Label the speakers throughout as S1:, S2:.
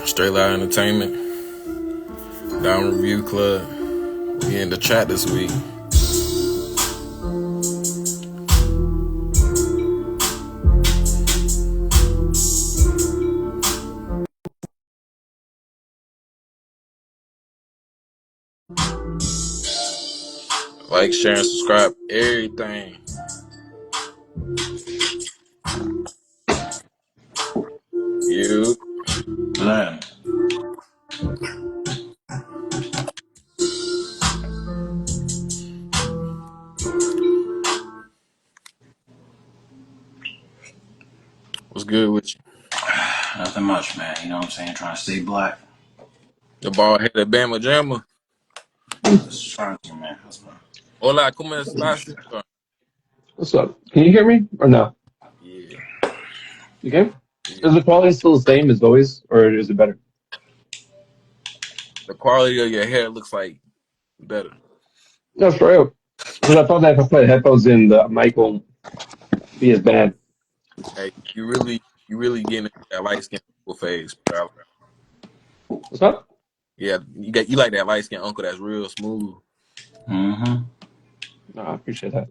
S1: Straight Loud Entertainment, Down Review Club. We in the chat this week. Like, share, and subscribe. Everything. You.
S2: Man.
S1: What's good with you?
S2: Nothing much, man. You know what I'm saying? Trying to stay black.
S1: The bald headed Bama Jamma.
S2: Just trying to, man. That's my...
S1: Hola, ¿cómo estás?
S3: What's up? Can you hear me or no?
S1: Yeah.
S3: You can?
S1: Yeah.
S3: Is the quality still the same as always, or is it better?
S1: The quality of your hair looks like better.
S3: No, straight up. Because I thought that if I put headphones in, the mic won't be as bad.
S1: Hey, you really getting into that light skin phase, bro.
S3: What's up?
S1: Yeah, you like that light skin uncle that's real smooth.
S2: Mm-hmm.
S3: No, I appreciate that.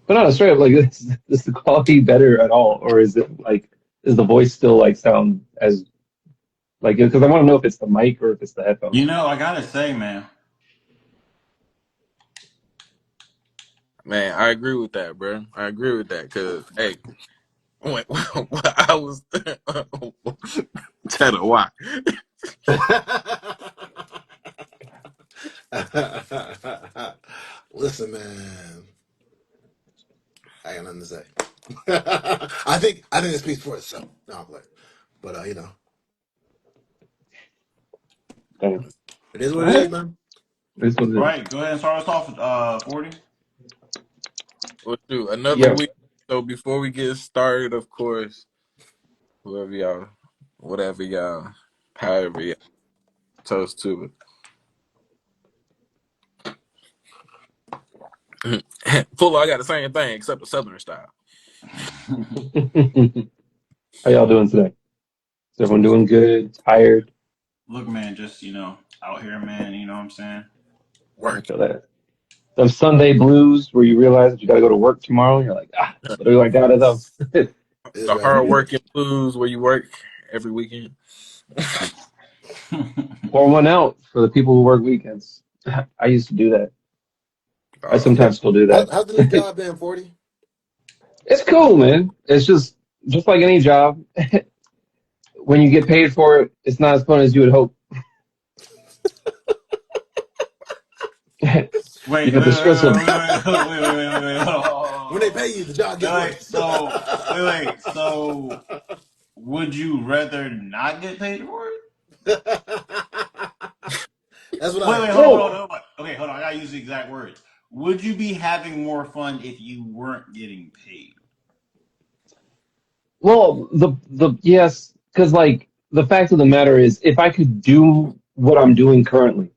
S3: But no, straight up, like, is the quality better at all, or is it like, is the voice still like sound as like? Because I want to know if it's the mic or if it's the headphones.
S2: You know, I gotta say, man.
S1: Man, I agree with that, bro. I agree with that, cause hey, when I was tell her why.
S4: Listen, man, I got nothing to say. I think it speaks for itself. No, I'm playing. But
S3: Damn.
S4: it is
S3: All
S4: what it is,
S3: right,
S4: man.
S3: this is what it is.
S2: Right, go ahead and start us off, 40.
S1: Well, shoot, another
S3: Yeah.
S1: week. So before we get started, of course, whatever y'all, however y'all toast to it. Fuller, I got the same thing except the Southern style.
S3: How y'all doing today? Is everyone doing good? Tired?
S2: Look, man, just, out here, man, you know what I'm saying?
S3: I
S4: Work.
S3: feel that. Some Sunday blues where you realize that you got to go to work tomorrow. And you're like, but I got it though.
S4: It is
S1: The
S4: rather
S1: hard
S4: good.
S1: working blues where you work every weekend.
S3: Pour one out for the people who work weekends. I used to do that. I
S1: Oh,
S3: sometimes still do that.
S4: How's the new job been, 40?
S3: It's cool, man. It's just like any job. When you get paid for it, it's not as fun as you would hope. You
S2: Wait,
S3: got the stress of
S4: When they pay you, the job get
S2: wait.
S4: worse.
S2: So, would you rather not get paid for it?
S4: That's what I
S2: Wait,
S4: heard.
S2: hold
S3: well,
S2: on. Okay, hold on. I gotta use the exact words. Would you be having more fun if you weren't getting paid?
S3: the yes, because like the fact of the matter is, if I could do what I'm doing currently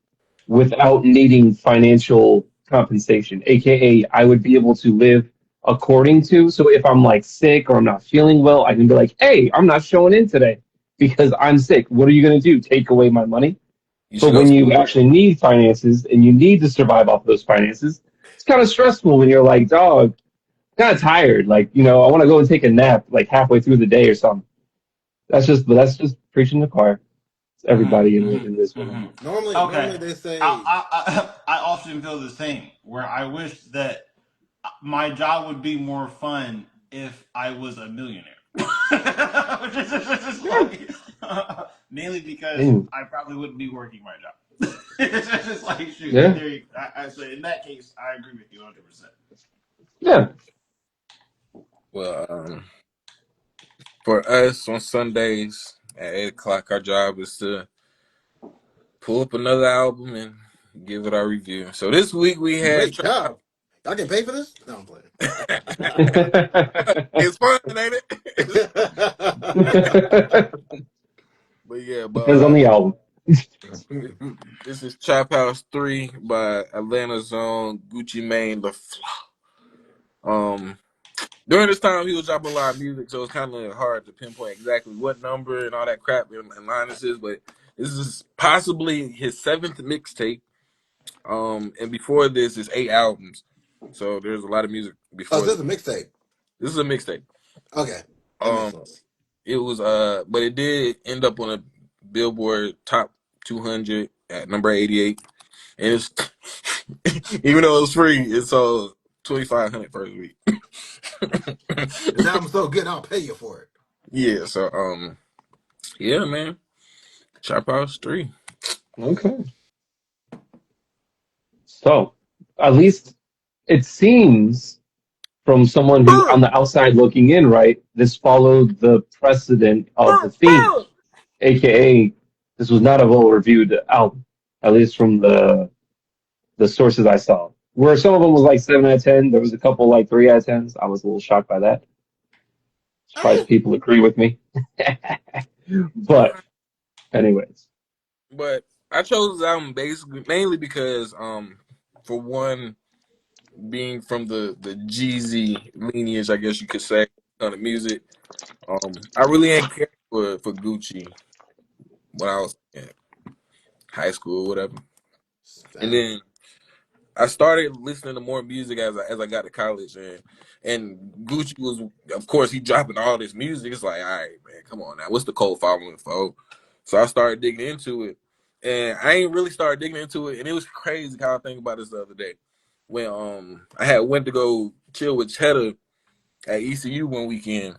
S3: without needing financial compensation, aka I would be able to live according to. So if I'm like sick or I'm not feeling well, I can be like, hey, I'm not showing in today because I'm sick. What are you going to do? Take away my money?
S1: you
S3: But
S1: should go.
S3: when you actually need finances and you need to survive off those finances, it's kind of stressful when you're like, dog, kind of tired. Like, I want to go and take a nap like halfway through the day or something. But that's just preaching the choir. It's everybody in this world.
S4: Normally
S2: Okay.
S4: they
S2: I,
S4: say,
S2: I I often feel the same. Where I wish that my job would be more fun if I was a millionaire. Which is just
S3: Yeah.
S2: like, mainly because
S3: Mm.
S2: I probably wouldn't be working my job. It's just like shoot.
S3: Yeah.
S2: I say in that case, I agree with you 100%.
S3: Yeah.
S1: Well, for us on Sundays at 8 o'clock, our job is to pull up another album and give it our review. So this week we had
S4: great
S1: Trap House.
S4: job. Y'all getting paid for this? No, I'm playing.
S1: It's fun, ain't it? But yeah,
S3: Depends on the album.
S1: this is Trap House 3 by Atlanta Zone, Gucci Mane, The Flaw. Um, During this time, he was dropping a lot of music, so it's kind of hard to pinpoint exactly what number and all that crap and line this is. But this is possibly his seventh mixtape. And before this is 8 albums, so there's a lot of music
S4: Oh,
S1: before
S4: so
S1: this.
S4: this is a mixtape.
S1: This is a mixtape.
S4: Okay, that makes
S1: Um,
S4: sense.
S1: it was but it did end up on a Billboard Top 200 at number 88, and it's even though it was free, it sold 2,500 first week.
S4: This album's so good, I'll pay you for it.
S1: Yeah, so yeah, man, Trap House 3.
S3: Okay. So at least it seems from someone who's on the outside looking in, right? This followed the precedent of the theme, aka this was not a well-reviewed album, at least from the sources I saw. Where some of them was like 7 out of 10, there was a couple like 3 out of 10s. I was a little shocked by that. Surprised people agree with me. But anyways,
S1: But I chose this album basically mainly because for one, being from the Jeezy lineage, I guess you could say, on the music. I really ain't care for Gucci when I was in high school, whatever. And
S4: Damn.
S1: then I started listening to more music as I got to college, and Gucci was, of course, he dropping all this music. It's like, all right, man, come on now, what's the cult following for? So I started digging into it, and I ain't really started digging into it, and it was crazy how I think about this the other day when I had went to go chill with Cheddar at ECU one weekend,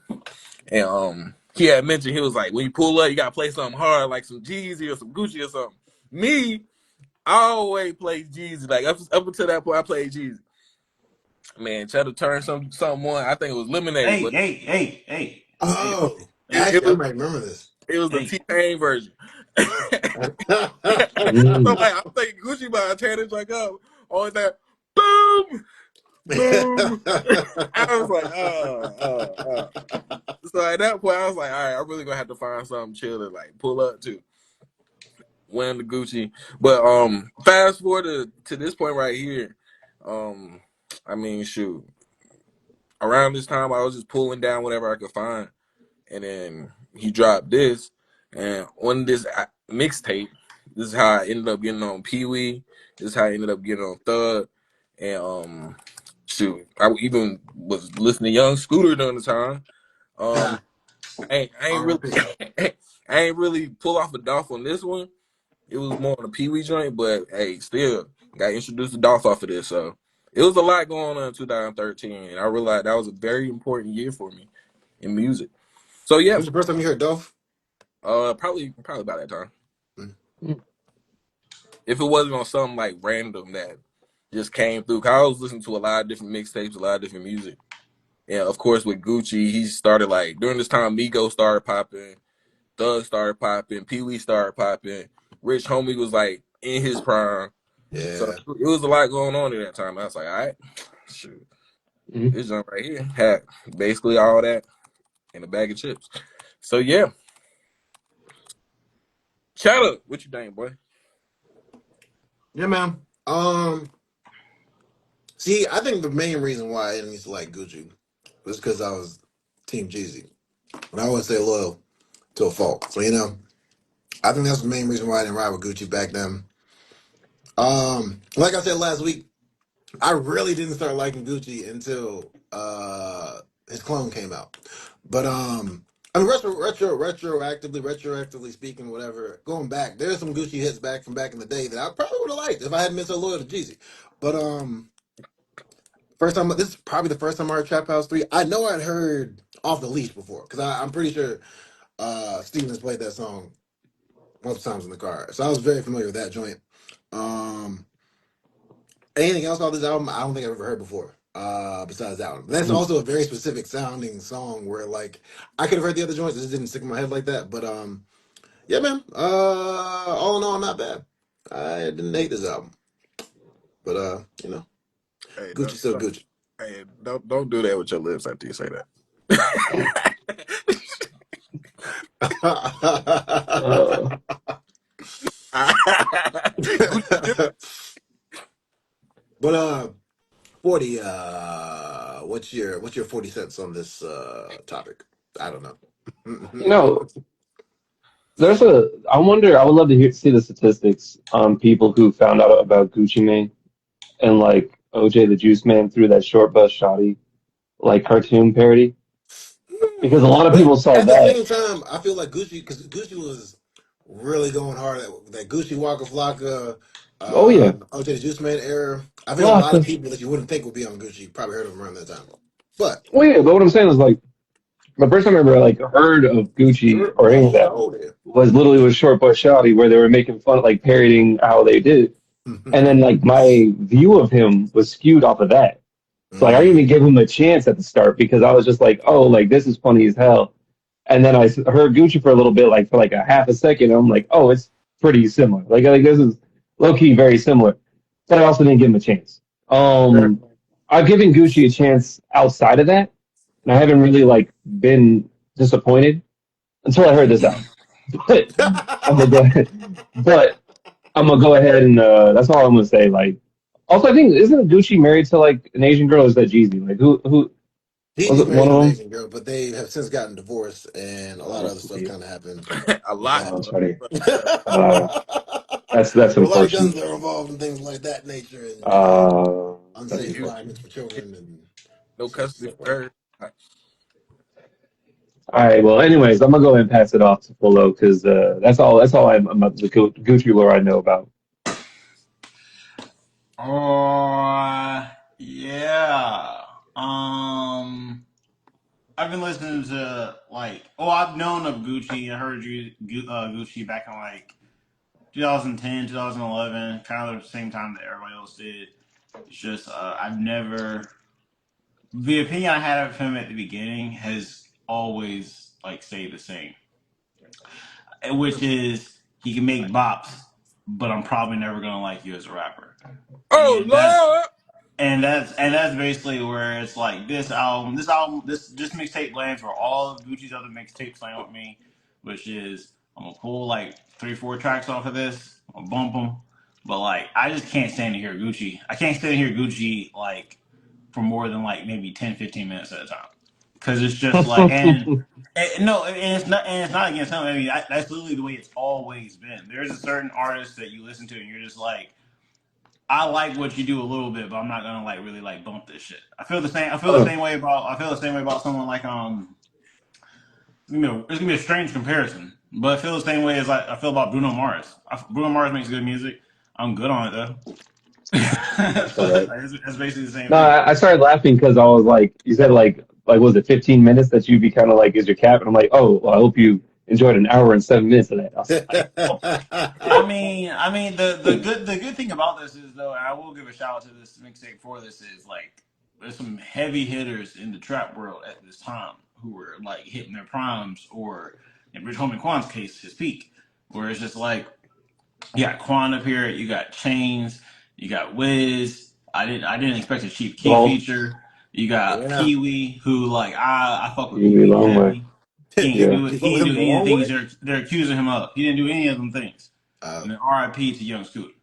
S1: and he had mentioned, he was like, when you pull up, you gotta play something hard like some Jeezy or some Gucci or something. Me, I always play Jeezy. Like up until that point, I played Jeezy. Man, Cheddar turned something on. I think it was Lemonade,
S2: Hey,
S1: but
S2: hey, hey, hey, hey,
S4: Oh,
S1: it,
S2: hey,
S1: it
S4: actually, I
S1: was
S4: might remember this.
S1: it was the
S2: hey.
S1: T Pain version. So
S3: mm,
S1: like, I'm thinking Gucci about to tear this like up on that boom, boom. I was like, So at that point, I was like, all right, I'm really gonna have to find something chill to like pull up to. Wearing the Gucci, but fast forward to this point right here. Um, I mean, shoot, around this time, I was just pulling down whatever I could find, and then he dropped this, and on this mixtape, this is how I ended up getting on Pee Wee. This is how I ended up getting on Thug, and shoot, I even was listening to Young Scooter during the time. Um, I ain't really,
S4: R.I.P.
S1: I ain't really pull off a Dolph on this one. It was more on a Pee Wee joint, but hey, still got introduced to Dolph off of this. So it was a lot going on in 2013, and I realized that was a very important year for me in music. So yeah,
S4: When's the first time you heard Dolph?
S1: probably about that time.
S4: Mm.
S3: mm,
S1: If it wasn't on something like random that just came through, 'cause I was listening to a lot of different mixtapes, a lot of different music. And of course, with Gucci, he started like during this time, Migos started popping, Thug started popping, Pee Wee started popping, Rich Homie was like in his prime. So
S4: Yeah.
S1: it was a lot going on at that time. I was like, all right, shoot,
S3: mm.
S1: this jump right here had basically all that in a bag of chips. So yeah, shout out, what you think, boy?
S4: Yeah, man. See, I think the main reason why I didn't used to like Gucci was because I was Team Jeezy. And I always say loyal to a fault. So, I think that's the main reason why I didn't ride with Gucci back then. Like I said last week, I really didn't start liking Gucci until his clone came out. But I mean retroactively speaking, whatever, going back, there's some Gucci hits back from back in the day that I probably would have liked if I hadn't been so loyal to Jeezy. But first time, this is probably the first time I heard Trap House 3. I know I'd heard Off the Leash before, because I'm pretty sure Steven has played that song multiple times in the car. So I was very familiar with that joint. Um Anything else on this album, I don't think I've ever heard before. Besides that one. But that's
S3: Mm.
S4: also a very specific sounding song where like I could have heard the other joints, it just didn't stick in my head like that. But yeah, man. All in all, not bad. I didn't hate this album. But
S1: Hey,
S4: Gucci still Gucci.
S1: don't do that with your lips after you say that.
S3: Uh,
S1: Gucci.
S4: but 40, what what's your 40 cents on this topic? I don't know.
S3: You know, I wonder, I would love to see the statistics on people who found out about Gucci Mane and like OJ the Juice Man through that short bus shoddy like cartoon parody because a lot of
S4: But
S3: people saw
S4: at the
S3: that.
S4: same time, I feel like Gucci, because Gucci was really going hard at that Gucci Waka Flocka,
S3: Oh yeah,
S4: OJ the Juice Man era. I feel a lot of
S3: Flocka.
S4: people that you wouldn't think would be on Gucci probably heard of him around that time. But
S3: Oh yeah, but what I'm saying is like the first time I ever like heard of Gucci or any of that
S4: oh yeah.
S3: was literally with Short Bus Shawty where they were making fun like parodying how they did. And then like my view of him was skewed off of that. So like I didn't even give him a chance at the start because I was just like, oh, like this is funny as hell. And then I heard Gucci for a little bit, like for like a half a second. And I'm like, oh, it's pretty similar. Like this is low key very similar. But I also didn't give him a chance. I've given Gucci a chance outside of that, and I haven't really like been disappointed until I heard this album. But I'm gonna go ahead. But I'm gonna go ahead and that's all I'm gonna say. Like, also I think isn't Gucci married to like an Asian girl? Or is that Jeezy? Like who was
S4: Jeezy's
S3: it?
S4: married
S3: One
S4: to
S3: of
S4: an
S3: them?
S4: Asian girl, but they have since gotten divorced, and a lot
S3: Oh,
S4: of other stuff
S3: sweet.
S4: kind of happened
S1: A
S4: with
S1: lot.
S4: that.
S3: Oh, sorry.
S1: But,
S3: Uh, that's
S4: A lot of
S3: unfortunate.
S4: guns are involved and things like that nature, and
S3: That's
S4: unsafe
S1: you
S3: unfortunate.
S4: environments for children and
S1: no
S4: so
S1: custody
S4: stuff like
S1: for
S4: that.
S1: her.
S3: All right. Well, anyways, I'm gonna go ahead and pass it off to Fulo because that's all I'm about the Gucci lore I know about.
S2: Yeah. Um, I've been listening to like, I've known of Gucci. I heard Gucci back in like 2010, 2011, kind of the same time that everybody else did. It's just I've never the opinion I had of him at the beginning has always like stayed the same, which is he can make bops, but I'm probably never gonna like you as a rapper,
S1: Oh
S2: and that's
S1: Lord!
S2: and that's basically where it's like this mixtape lands where all of Gucci's other mixtapes land with me, which is I'm gonna pull like 3-4 tracks off of this, I'm gonna bump them, but like I just can't stand to hear Gucci. I can't stand to hear Gucci like for more than like maybe 10-15 minutes at a time because it's just like and no, and it's not against him. I mean, that's literally the way it's always been. There's a certain artist that you listen to, and you're just like, I like what you do a little bit, but I'm not gonna like really like bump this shit. I feel the same.
S3: Oh,
S2: I feel the same way about someone like it's gonna be a strange comparison, but I feel the same way as I feel about Bruno Mars. Bruno Mars makes good music. I'm good on it though.
S3: that's all
S2: But
S3: right.
S2: it's basically the same
S3: No,
S2: thing.
S3: I started laughing because I was like, you said like was it 15 minutes that you'd be kind of like is your cap? And I'm like, oh, well, I hope you enjoyed an hour and 7 minutes of that. I was like, oh,
S2: The good thing about this is though, and I will give a shout out to this mixtape for this is like there's some heavy hitters in the trap world at this time who were like hitting their primes or in Rich Homie Quan's case his peak, where it's just like you got Quan up here, you got Chains, you got Wiz. I didn't expect a Chief Key
S3: well,
S2: feature. You got
S4: Yeah.
S2: Pee Wee, who like I fuck with
S3: you
S2: Pee
S3: be a
S2: Wee
S3: long way.
S2: heavy. He ain't
S4: you
S3: Yeah.
S2: do it.
S4: fuck
S2: He
S4: with
S2: didn't
S4: him
S2: do
S4: the
S2: any of
S4: long
S2: the things
S4: way?
S2: they're accusing him of. He didn't do any of them things.
S4: Uh,
S2: And then R.I.P. to Young Scooter.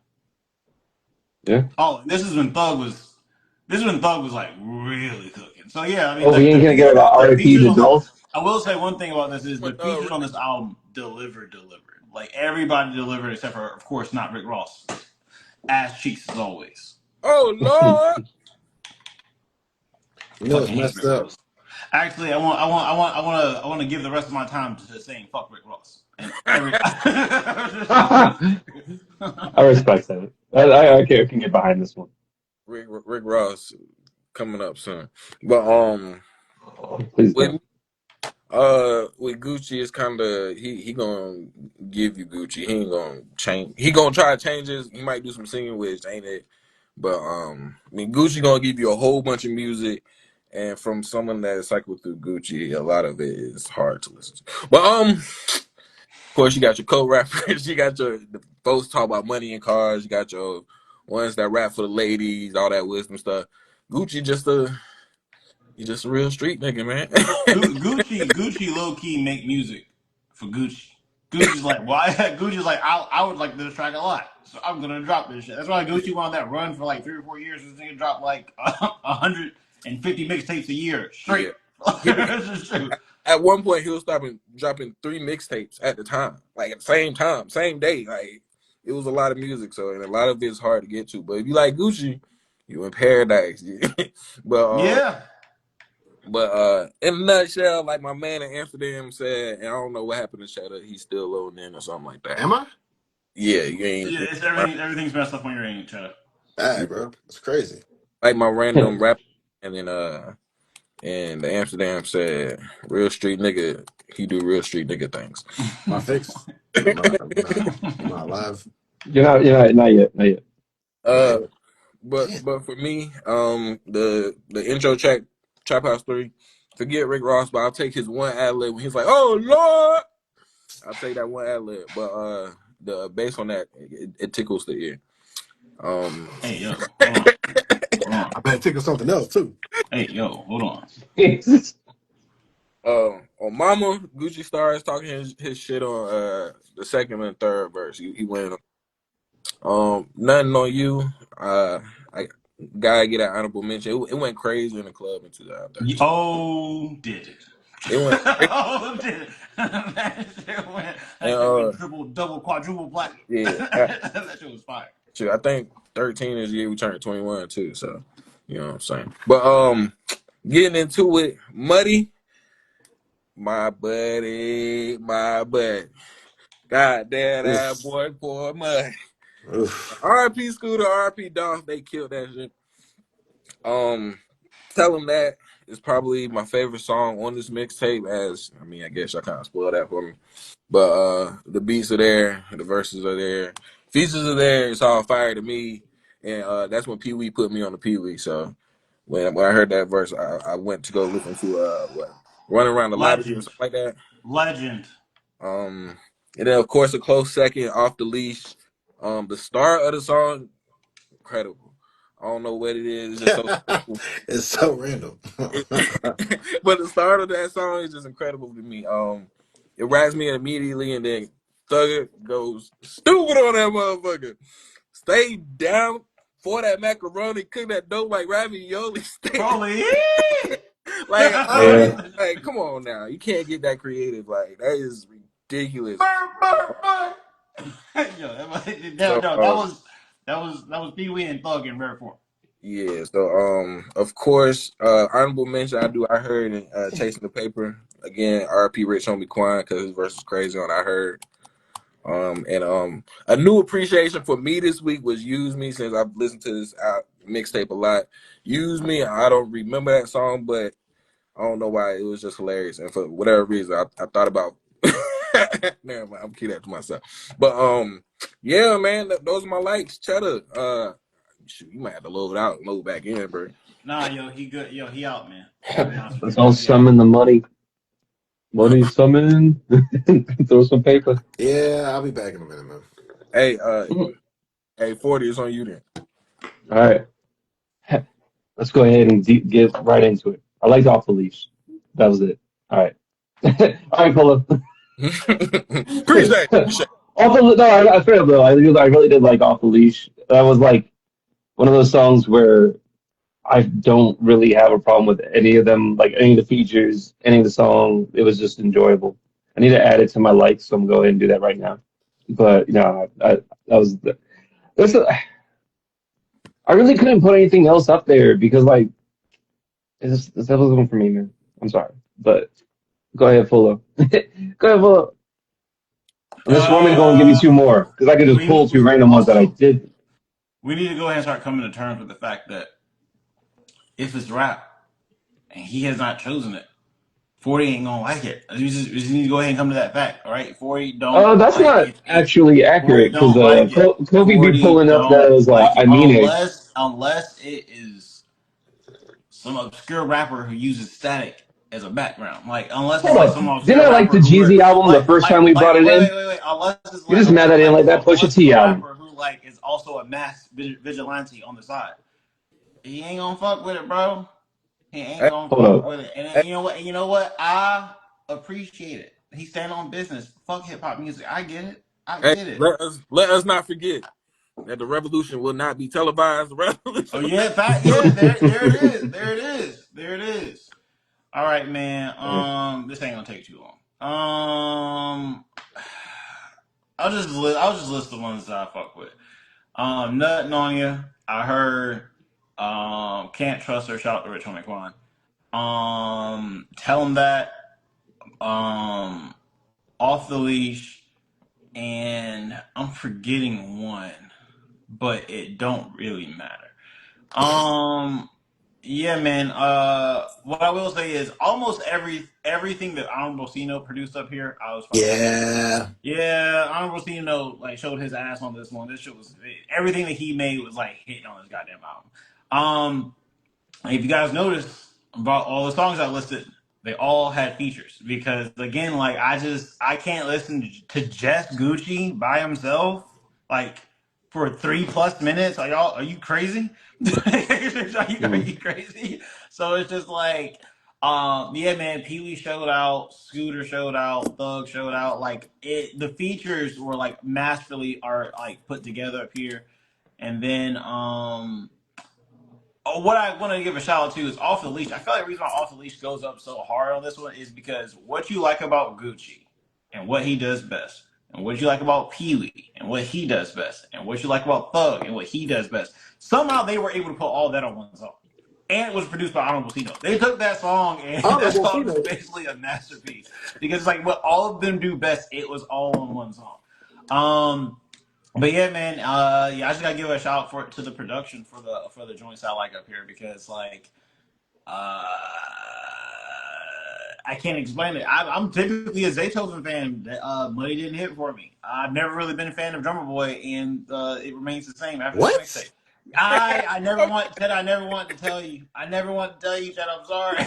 S3: Yeah.
S2: Oh, this is when Thug was like really cooking. So yeah, I mean
S3: Oh, we ain't
S2: the
S3: gonna get
S2: features
S3: about
S2: the
S3: RIP
S2: features
S3: to
S2: on the
S3: Dolph.
S2: I will say one thing about this is the
S1: When
S2: features on this album delivered. Like everybody delivered except for of course not Rick Ross. Ass cheeks as always.
S1: oh Lord!
S4: you know it's
S2: Fucking hate
S4: messed
S2: Rick
S4: up.
S2: Ross. Actually, I want to give the rest of my time to saying fuck Rick Ross and every.
S3: I respect that. I can get behind this one.
S1: Rick Ross coming up soon. But
S3: Please
S1: with
S3: don't.
S1: with Gucci it's kinda he gonna give you Gucci. He ain't gonna change he gonna try to change his he might do some singing which ain't it. But I mean Gucci gonna give you a whole bunch of music and from someone that cycled through Gucci, a lot of it is hard to listen to. But of course, you got your co-rappers. You got the folks talk about money and cars. You got your ones that rap for the ladies, all that wisdom stuff. Gucci just a real street nigga, man.
S2: Gucci low key make music for Gucci. Gucci's like, why? Gucci's like, I would like this track a lot, so I'm gonna drop this shit. That's why Gucci won that run for like 3 or 4 years. This nigga dropped like 100. and 50 mixtapes a year
S1: Yeah.
S2: straight.
S1: He,
S2: This is true.
S1: at one point, he was dropping 3 mixtapes at the time, like at the same time, same day. Like it was a lot of music, so and a lot of it's hard to get to. But if you like Gucci, you in paradise. but
S2: Yeah.
S1: in a nutshell, like my man in Amsterdam said, and I don't know what happened to Cheddar, he's still loading in or something like that.
S4: Am I?
S1: Yeah, you ain't
S2: Yeah, it's everything's messed up when you're in each other.
S4: Bad, bro. It's crazy.
S1: like my random rap, and then and the Amsterdam said, "Real street nigga, he do real street nigga things."
S4: My fix. I'm not live.
S3: Not yet, not yet.
S1: uh,
S4: Right. Damn.
S1: but for me, the intro track, Trap House 3, forget Rick Ross, but I'll take his one ad lib when he's like, "Oh Lord," I'll take that one ad lib. But the bass on that, it tickles the ear.
S2: Hey, yo, hold on. Hold on.
S4: I bet tickle something else too.
S2: Hey, yo, hold on.
S1: On Mama, Gucci starts talking his shit on the second and third verse. He went nothing on you. I gotta get an honorable mention. It went crazy in the club in 2013.
S2: Oh, did it?
S1: It went crazy.
S2: Oh, did it?
S1: And
S2: That shit went triple, double, quadruple black.
S1: yeah,
S2: That shit was fire.
S1: I think 13 is the year we turned 21 too. So you know what I'm saying. But getting into it, Muddy, my buddy, my bud. God damn that
S4: Oof.
S1: boy for mud.
S4: Oof.
S1: RP Scooter, RP Dolph, they killed that shit. Tell him that is probably my favorite song on this mixtape. As I mean, I guess y'all kind of spoiled that for me. But the beats are there, the verses are there, features are there. It's all fire to me, and that's when Pee Wee put me on the Pee Wee. So when I heard that verse, I went to go listen to what Running Around the Lobby or
S2: Legend.
S1: something like that.
S2: Legend.
S1: Um, and then of course a close second, Off the Leash. The start of the song, incredible. I don't know what it is. It's just so simple.
S4: It's so random.
S1: It, but the start of that song is just incredible to me. It raps me immediately, and then Thugger goes stupid on that motherfucker. Stay down for that macaroni, cook that dope like ravioli. Stay
S2: Probably.
S1: like,
S3: Yeah.
S1: like, come on now, you can't get that creative. Like that is ridiculous.
S2: Yo,
S1: So
S2: that was Pee Wee and Thug in rare form.
S1: yeah, so of course, honorable mention I heard in Chasing the Paper again. R.P. Rich Homie Quan because his verse was crazy on I heard. And a new appreciation for me this week was Use Me, since I've listened to this mixtape a lot. Use Me, I don't remember that song, but I don't know why, it was just hilarious, and for whatever reason I thought about. Never mind, I'm keeping that to myself. But yeah, man, those are my likes. Cheddar, shoot, you might have to load back in, bro.
S2: Nah, yo, he good. Yo, he out, man.
S3: Let's all summon the money. Money summon. Throw some paper.
S4: Yeah, I'll be back in a minute, man.
S1: Hey,
S3: All
S1: 40 is on you then.
S3: right. Let's go ahead and get right into it. I liked Off the Leash. That was it. All right. All right, Polo.
S1: Appreciate it.
S3: No, I straight up though. I really did like Off the Leash. That was like one of those songs where I don't really have a problem with any of them, like any of the features, any of the song. It was just enjoyable. I need to add it to my likes, so I'm going to go ahead and do that right now. But that was this. I really couldn't put anything else up there because like that was one for me, man. I'm sorry, but go ahead, Fulo. Go ahead, Fulo. Unless you want me to go and give you two more, because I could just pull two random ones that I did.
S2: We need to go ahead and start coming to terms with the fact that if it's rap and he has not chosen it, 40 ain't gonna like it. We just need to go ahead and come to that fact, all right? 40 don't
S3: That's
S2: like
S3: not
S2: it.
S3: actually
S2: 40
S3: accurate because
S2: don't like it.
S3: Kobe be
S2: 40
S3: pulling up
S2: don't
S3: those
S2: like it
S3: I mean it.
S2: unless it is some obscure rapper who uses static as a background. Like unless it's
S3: Hold
S2: like
S3: up,
S2: some
S3: didn't
S2: obscure
S3: I like
S2: rapper
S3: the
S2: who
S3: Jeezy album the first time we brought it in?
S2: wait. Unless it's
S3: You
S2: like
S3: just mad that I didn't like that Pusha
S2: unless it's
S3: T
S2: a
S3: album.
S2: rapper who like is also a mass vigilante on the side. He ain't gonna fuck with it, bro. He ain't
S1: Hey,
S2: gonna
S3: Hold
S2: fuck
S3: up.
S2: with it. And
S1: hey,
S2: you know what? You know what? I appreciate it. He stand on business. Fuck hip hop music. I get it. I
S1: hey,
S2: get it.
S1: let us not forget. that the revolution will not be televised. The
S2: Oh
S1: revolution will
S2: yeah,
S1: not be
S2: fact. Yeah, there it is. There it is. There it is. All right, man. This ain't gonna take too long. I'll just list the ones that I fuck with. Nutting on You. I heard. Can't Trust Her. Shout out to Rich Homie Quan. Tell Him That. Um, Off the Leash, and I'm forgetting one, but it don't really matter. Yeah, man. What I will say is almost everything that Honorable Cino produced up here, I was fucking with.
S4: Yeah.
S2: Yeah, Honorable Cino like showed his ass on this one. This shit was everything that he made was like hitting on his goddamn album. If you guys notice about all the songs I listed, they all had features because again, like I can't listen to just Gucci by himself like for 3+ minutes. Are you crazy? Are
S3: Mm.
S2: you crazy? So it's just like yeah, man, Pee Wee showed out, Scooter showed out, Thug showed out. Like the features were like masterfully are like put together up here. And then what I want to give a shout out to is Off the Leash. I feel like the reason why Off the Leash goes up so hard on this one is because what you like about Gucci and what he does best, and what you like about Pee Wee and what he does best, and what you like about Thug and what he does best. Somehow they were able to put all that on one song. And it was produced by Honorable Cino. They took that song and that
S4: Honorable
S2: song is
S4: Cino.
S2: basically a masterpiece. Because it's like what all of them do best, it was all on one song. But yeah, man, yeah, I just gotta give a shout out to the production for the joints I like up here because like uh, I can't explain it. I'm typically a Zaytoven fan. Money didn't hit for me. I've never really been a fan of Drummer Boy, and it remains the same after this
S4: What?
S2: mixtape. I never want Ted. I never want to tell you. I never want to tell you that I'm sorry.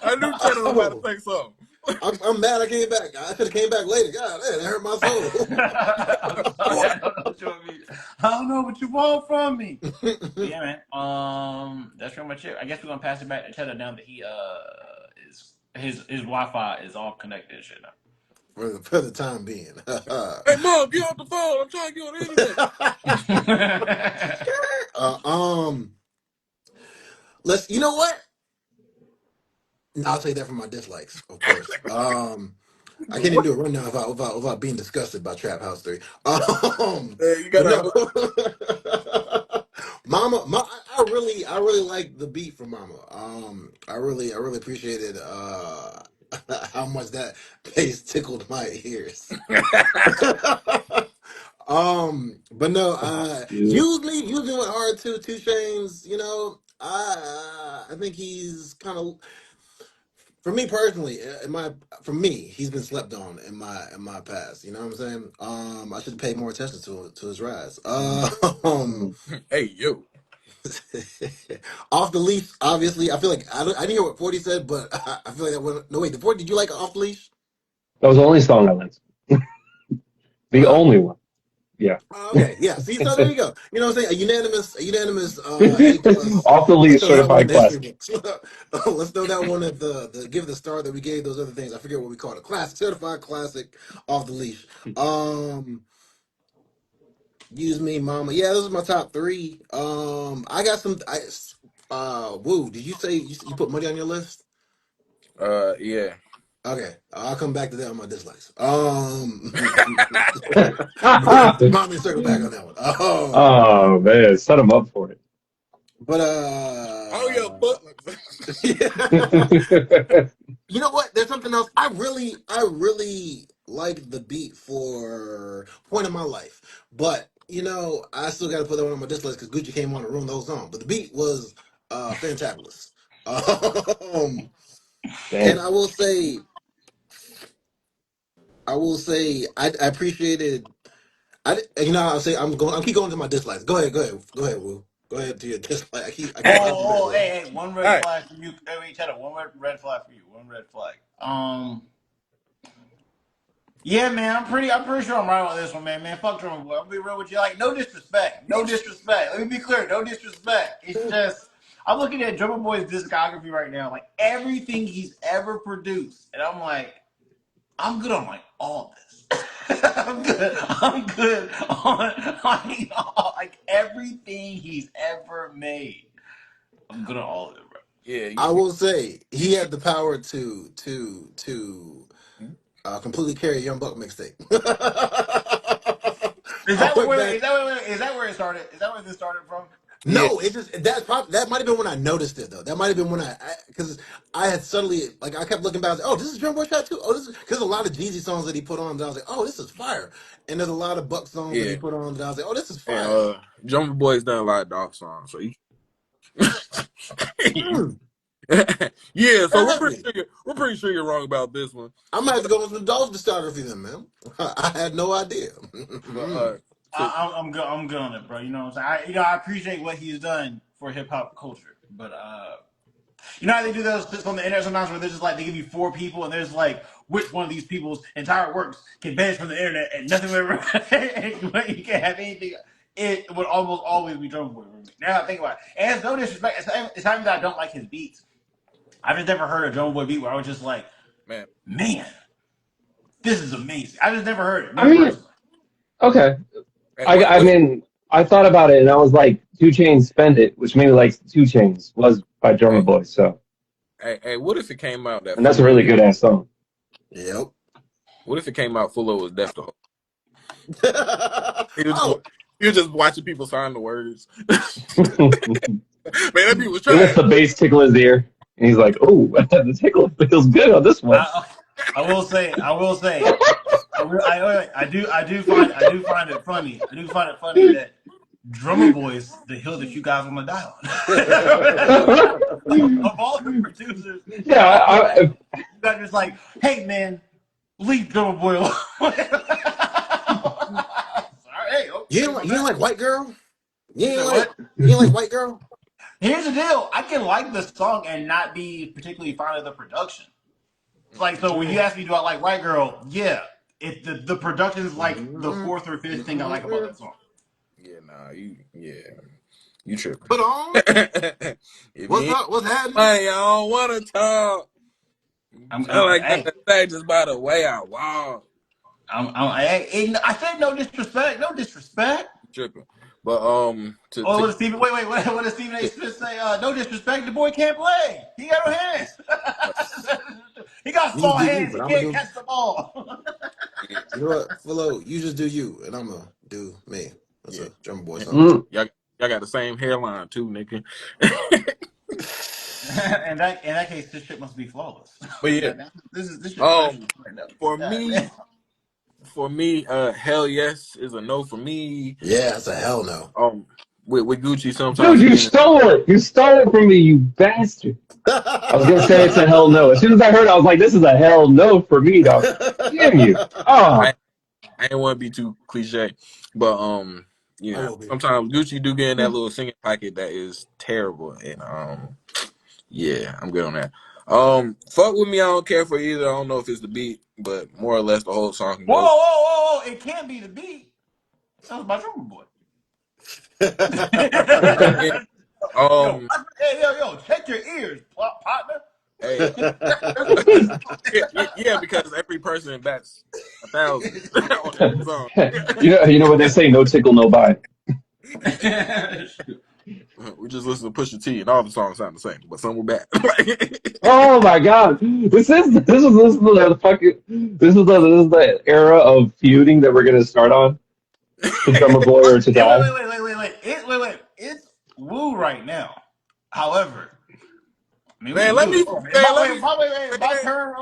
S1: I knew Cheddar was about to
S4: Oh,
S1: say something.
S4: I'm mad I came back. I should have came back later. God, man, that hurt my soul.
S2: I'm sorry. I don't know what you want me. I don't know what you want from me. But yeah, man. That's pretty much it. I guess we're gonna pass it back to Cheddar now that he is his Wi-Fi is all connected and shit now.
S4: For the time being.
S1: Hey, Mom, get off the phone. I'm trying to get on the internet.
S4: uh, um, you know what? No, I'll say that for my dislikes, of course. I can't even do a rundown without being disgusted by Trap House 3.
S1: Hey, you
S4: But
S1: gotta.
S4: no, I really like the beat from Mama. I really appreciated how much that bass tickled my ears. But no,
S3: Yeah.
S4: use me went hard too. Two Chains, you know, I think he's kind of, for me personally, for me, he's been slept on in my past. You know what I'm saying? I should pay more attention to his rise.
S3: Mm.
S1: Hey, yo.
S4: Off the leash, obviously. I feel like I didn't hear what 40 said, but I feel like that went. No, wait, the 40. Did you like Off the Leash?
S3: That was the only song I liked. The
S4: Uh,
S3: only one. Yeah.
S4: okay, yeah. See, so there you go. You know what I'm saying? A unanimous A plus.
S3: Off the
S4: Let's
S3: leash,
S4: throw that one in
S3: certified
S4: the history
S3: classic.
S4: books. Let's throw that one at the give the star that we gave those other things. I forget what we called it. Classic, certified classic, Off the Leash. Use Me, Mama. Yeah, those are my top three. I got some. Woo. Did you say you put Money on your list?
S1: Yeah.
S4: Okay, I'll come back to that on my dislikes. Remind me to circle back on that one.
S3: Oh man, set him up for
S4: But
S1: Oh, yeah, but.
S4: yeah. You know what? There's something else. I really like the beat for Point in My Life, but you know, I still got to put that one on my dislikes because Gucci came on and ruined the whole song. But the beat was fantabulous. Um, and
S3: Damn.
S4: I will say, I appreciated. You know, I'll say I'm going. I'm keep going to my dislikes. Go ahead, Woo. Go ahead to your dislike. I keep hopping back.
S2: Hey, one
S1: All
S2: red
S1: right.
S2: flag for you. Hey, wait, Cheddar, one red flag for you. One red flag. Yeah, man, I'm pretty sure I'm right on this one, man. Man, fuck Drummer Boy. I'll be real with you. Like, no disrespect. No disrespect. Let me be clear. No disrespect. It's just, I'm looking at Drummer Boy's discography right now, like everything he's ever produced. And I'm like, I'm good on like all this. I'm good on like everything he's ever made. I'm good on all of it, bro.
S1: Yeah,
S4: I will say
S1: you
S4: he
S1: can't.
S4: had the power to completely carry a Young Buck mixtape.
S2: Is
S4: I
S2: that
S4: went
S2: where
S4: back.
S2: is that where it started? Is that where this started from?
S1: Yeah,
S4: No, it just that might have been when I noticed it though. That might have been when because I had suddenly like I kept looking back. I was like, oh, this is Drum Boy Shot too. Oh, this is because a lot of Jeezy songs that he put on. That I was like, oh, this is fire. And there's a lot of Buck songs that he
S1: yeah.
S4: put on that I was like, oh, this is
S1: And
S4: fire.
S1: Jungle Boy's done a lot of dog songs, so
S4: Mm,
S1: yeah. So
S4: exactly.
S1: we're pretty sure you're wrong about this one.
S4: I might have to go on some Dolph discography then, man. I had no idea.
S1: But to
S2: I'm good. I'm good on it, bro. You know what I'm saying? I appreciate what he's done for hip hop culture, but you know how they do those clips on the internet sometimes where they're just like they give you four people and there's like which one of these people's entire works can vanish from the internet and nothing will ever you can't have anything. It would almost always be Drum Boy for me. Now I think about it. And it's no disrespect. It's not even that I don't like his beats. I've just never heard a Drum Boy beat where I was just like,
S1: man,
S2: man, this is amazing. I just never heard it.
S3: I
S2: Me
S3: mean,
S2: personally.
S3: okay.
S1: hey,
S3: I
S1: what if
S3: mean, I thought about it and I was like, Two Chains Spend It, which made me like Two Chains was by Drummer
S1: hey,
S3: Boy. So,
S1: what if it came out that
S3: and that's a really good ass song.
S4: Yep.
S1: what if it came out Fulo was deaf the whole he was just
S4: Oh,
S1: he was just watching people sign the words.
S3: He
S1: Man, that beat was
S3: lets
S1: trash.
S3: the bass tickle his ear and he's like, oh, the tickle feels good on this one.
S2: I, I will say. I will say. I do find it funny. I do find it funny that Drummer Boy is the hill that you guys want to die on. Of all the producers,
S3: Yeah,
S2: of all the
S3: I,
S2: you guys just like, hey man, leave Drummer Boy alone. Sorry, hey,
S4: you
S2: my
S4: ain't
S2: bad.
S4: like White Girl? You
S2: You
S4: ain't
S2: said
S4: like
S2: what?
S4: you ain't like White Girl?
S2: Here's the deal. I can like the song and not be particularly fond of the production. Like, so when you ask me, do I like White Girl? Yeah. If the production is like the fourth or fifth thing I like about that song.
S1: Yeah, nah, you tripping.
S4: Put on.
S1: If you
S4: What's
S1: ain't
S4: up? What's happening?
S1: money, I don't wanna talk. Sound like
S2: Hey,
S1: that just by the way I walk.
S2: I said no disrespect, no disrespect.
S1: You tripping. But
S2: Oh, what does Stephen? Wait. What does Stephen A. Smith say? No disrespect, the boy can't play. He got no hands. He got
S4: You just
S2: small
S4: do you,
S2: hands.
S4: but
S2: He
S4: I'm gonna
S2: can't
S4: do.
S2: catch the ball.
S1: yeah,
S4: You know what, Philo? You just do you, and I'm gonna do me. That's
S1: yeah.
S4: a Drummer Boy
S1: And
S4: song.
S3: mm,
S1: y'all got the same hairline too, nigga.
S2: In that case, this shit must be flawless.
S1: But yeah,
S2: This shit perfect
S1: um,
S2: right now.
S1: for
S2: God
S1: me,
S2: damn.
S1: hell yes is a no for me.
S4: Yeah, that's a hell no.
S1: Um, with Gucci sometimes
S3: dude,
S1: he
S3: you
S1: getting
S3: stole it. You stole it from me, you bastard. I was gonna say it's a hell no. As soon as I heard it, I was like, this is a hell no for me, dog. Damn you.
S1: I
S3: Ah.
S1: I ain't want to be too cliche, but
S4: I will be.
S1: sometimes Gucci do get in that little singing pocket that is terrible, and yeah, I'm good on that. Fuck with me, I don't care for either. I don't know if it's the beat, but more or less the whole song can go.
S2: Whoa! It can't be the beat. That was my drummer boy.
S1: And,
S2: Yo,
S1: um,
S2: yo, check your ears, partner.
S1: hey, yeah, because every person bats 1,000 on every song.
S3: You know what they say, no tickle, no bite.
S1: We just listen to Pusha T, and all the songs sound the same, but some were bad.
S3: Oh my god. This is the fucking this is the era of feuding that we're gonna start on. To Drummer Boy or to
S2: Hey,
S3: die.
S2: wait. It's Woo right now. However, I mean, we
S1: Man,
S2: can
S1: let
S2: do
S1: me
S2: it. Oh, man,
S1: man, let me
S2: my
S1: man,
S2: turn.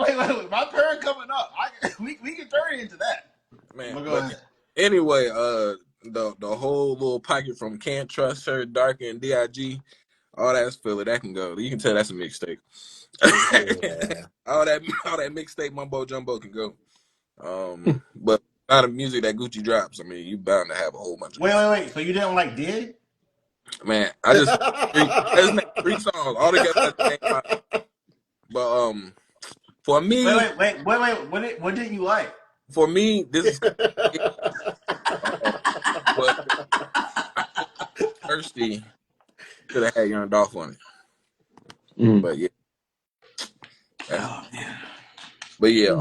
S2: My turn coming up. We can turn into that.
S1: man.
S2: But go
S1: But
S2: ahead.
S1: anyway, the whole little pocket from Can't Trust Her, Dark and Dig, all that's filler. That can go. You can tell that's a mixtape.
S4: Yeah.
S1: all that mixtape mumbo jumbo can go. But not a music that Gucci drops. I mean, you bound to have a whole bunch of good.
S2: So you didn't like Did?
S1: Man, I just named three songs all together at the same time. But for me,
S2: What didn't you like?
S1: this is uh, but I think Thirsty should have had Young Dolph on it.
S3: Mm.
S1: But yeah, that's
S2: Oh man.
S1: but yeah,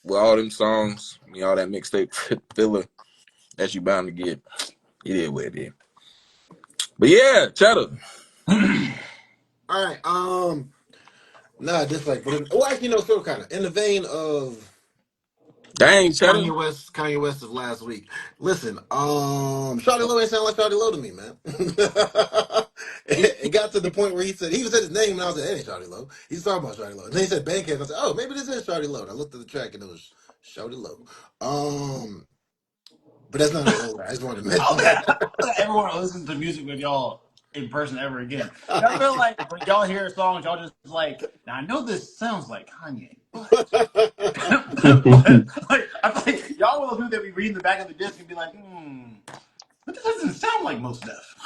S1: with all them songs, all that mixtape filler that you bound to get. It is what it is. But yeah, Cheddar.
S4: All right. Nah, just like, but well, actually, no, sort of, kind of in the vein of
S1: Dang, Cheddar.
S4: Kanye West of last week. Listen, Shawty Low ain't sound like Shawty Low to me, man. It got to the point where he said his name, and I was like, that ain't Shawty Low. He's talking about Shawty Low. And then he said Bankhead. I said, oh, maybe this is Shawty Low. And I looked at the track, and it was Shawty Low. But that's not over. I just wanted to
S2: I
S4: mention
S2: don't think
S4: that.
S2: ever want to listen to music with y'all in person ever again. Y'all feel like when y'all hear songs, y'all just like, now I know this sounds like Kanye, but like I feel like y'all will do that. We read in the back of the disc and be like, but this doesn't sound like Mos Def.